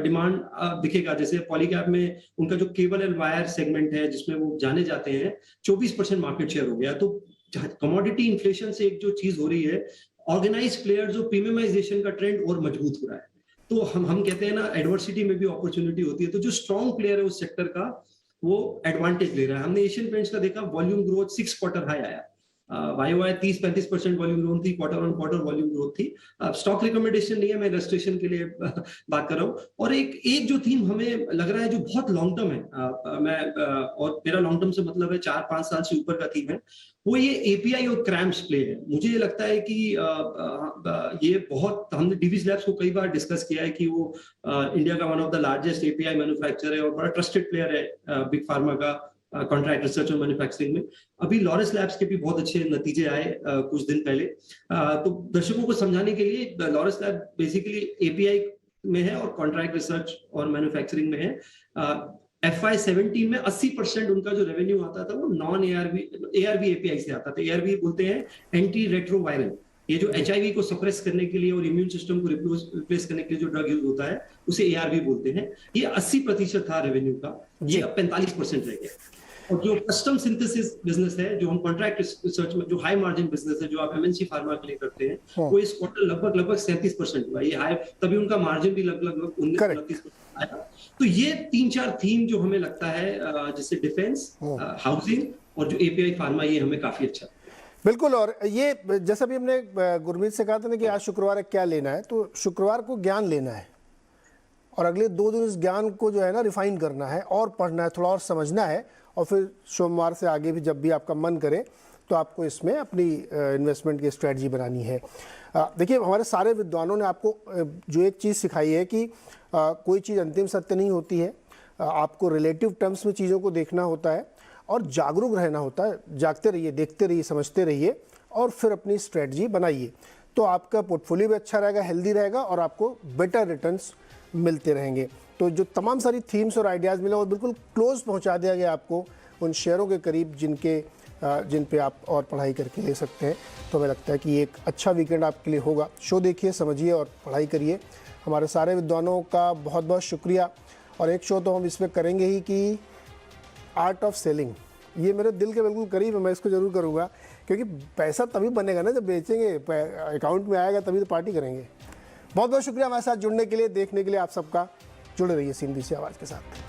डिमांड दिखेगा। जैसे पॉलीकैप में उनका जो केबल एंड वायर सेगमेंट है जिसमें वो जाने जाते हैं, 24% मार्केट शेयर हो गया। तो कमोडिटी इन्फ्लेशन से एक जो चीज हो रही है, ऑर्गेनाइज्ड प्लेयर्स और प्रीमियमाइजेशन का ट्रेंड और मजबूत हो रहा है। तो हम कहते हैं ना, एडवर्सिटी में भी अपॉर्चुनिटी होती है। तो जो स्ट्रॉन्ग प्लेयर है उस सेक्टर का, वो एडवांटेज ले रहा है। हमने एशियन पेंट्स का देखा, वॉल्यूम ग्रोथ 6 क्वार्टर हाई आया, YOY 30-35% वॉल्यूम ग्रोथ थी, quarter on quarter volume growth थी। स्टॉक रिकमेंडेशन नहीं है, मैं रजिस्ट्रेशन के लिए बात कर रहा हूँ। और एक जो थीम हमें लग रहा है जो बहुत लॉन्ग टर्म है, और मेरा लॉन्ग टर्म से मतलब है 4-5 साल से ऊपर का थीम है, वो ये API और क्रैम्प्स प्ले है। मुझे ये लगता है कि ये बहुत, हमने डिवीज लैब्स को कई बार डिस्कस किया है कि वो इंडिया का one of the largest API manufacturer है और बड़ा ट्रस्टेड प्लेयर है बिग फार्मा का कॉन्ट्रैक्ट रिसर्च और मैन्युफैक्चरिंग में। अभी लॉरेस लैब्स के भी बहुत अच्छे नतीजे आए कुछ दिन पहले। तो दर्शकों को समझाने के लिए, लॉरेस लैब बेसिकली API में है और कॉन्ट्रैक्ट रिसर्च और मैन्युफैक्चरिंग में है। FY17 में 80% उनका जो रेवेन्यू आता था वो नॉन ARV API से आता था। ARV बोलते हैं एंटी रेट्रोवायरल, ये जो HIV को सप्रेस करने के लिए और इम्यून सिस्टम को रिप्लेस करने के लिए जो ड्रग यूज होता है उसे ARV बोलते हैं। ये 80% था रेवेन्यू का, ये अब 45% रह गया। और जो कस्टम सिंथेसिस बिजनेस है, जो हम कॉन्ट्रैक्ट रिसर्च में, जो हाई मार्जिन बिजनेस है जो आप MNC फार्मा के लिए करते हैं, वो इस क्वार्टर लगभग 37% हुआ। ये हाई, तभी उनका मार्जिन भी लगभग 19-29% आया। तो ये 3-4 थीम जो हमें लगता है, जैसे डिफेंस, हाउसिंग और जो API फार्मा, ये हमें काफी अच्छा। बिल्कुल। और ये जैसा भी हमने गुरमीत से कहा था ना कि आज शुक्रवार है, क्या लेना है, तो शुक्रवार को ज्ञान लेना है और अगले 2 दिन इस ज्ञान को जो है ना रिफाइन करना है और पढ़ना है, थोड़ा और समझना है, और फिर सोमवार से आगे भी जब भी आपका मन करे तो आपको इसमें अपनी इन्वेस्टमेंट की स्ट्रेटजी बनानी है। देखिए, हमारे सारे विद्वानों ने आपको जो एक चीज़ सिखाई है कि कोई चीज़ अंतिम सत्य नहीं होती है, आपको रिलेटिव टर्म्स में चीज़ों को देखना होता है और जागरूक रहना होता है। जागते रहिए, देखते रहिए, समझते रहिए और फिर अपनी स्ट्रेटजी बनाइए, तो आपका पोर्टफोलियो भी अच्छा रहेगा, हेल्दी रहेगा और आपको बेटर रिटर्न्स मिलते रहेंगे। तो जो तमाम सारी थीम्स और आइडियाज़ मिले, वो बिल्कुल क्लोज पहुंचा दिया गया आपको उन शेयरों के करीब जिन पे आप और पढ़ाई करके ले सकते हैं। तो हमें लगता है कि एक अच्छा वीकेंड आपके लिए होगा। शो देखिए, समझिए और पढ़ाई करिए। हमारे सारे विद्वानों का बहुत बहुत शुक्रिया। और एक शो तो हम इसमें करेंगे ही कि आर्ट ऑफ सेलिंग, ये मेरे दिल के बिल्कुल करीब है, मैं इसको जरूर करूँगा, क्योंकि पैसा तभी बनेगा ना जब बेचेंगे, अकाउंट में आएगा तभी तो पार्टी करेंगे। बहुत बहुत शुक्रिया हमारे साथ जुड़ने के लिए, देखने के लिए आप सबका। जुड़े रहिए CNBC आवाज़ के साथ।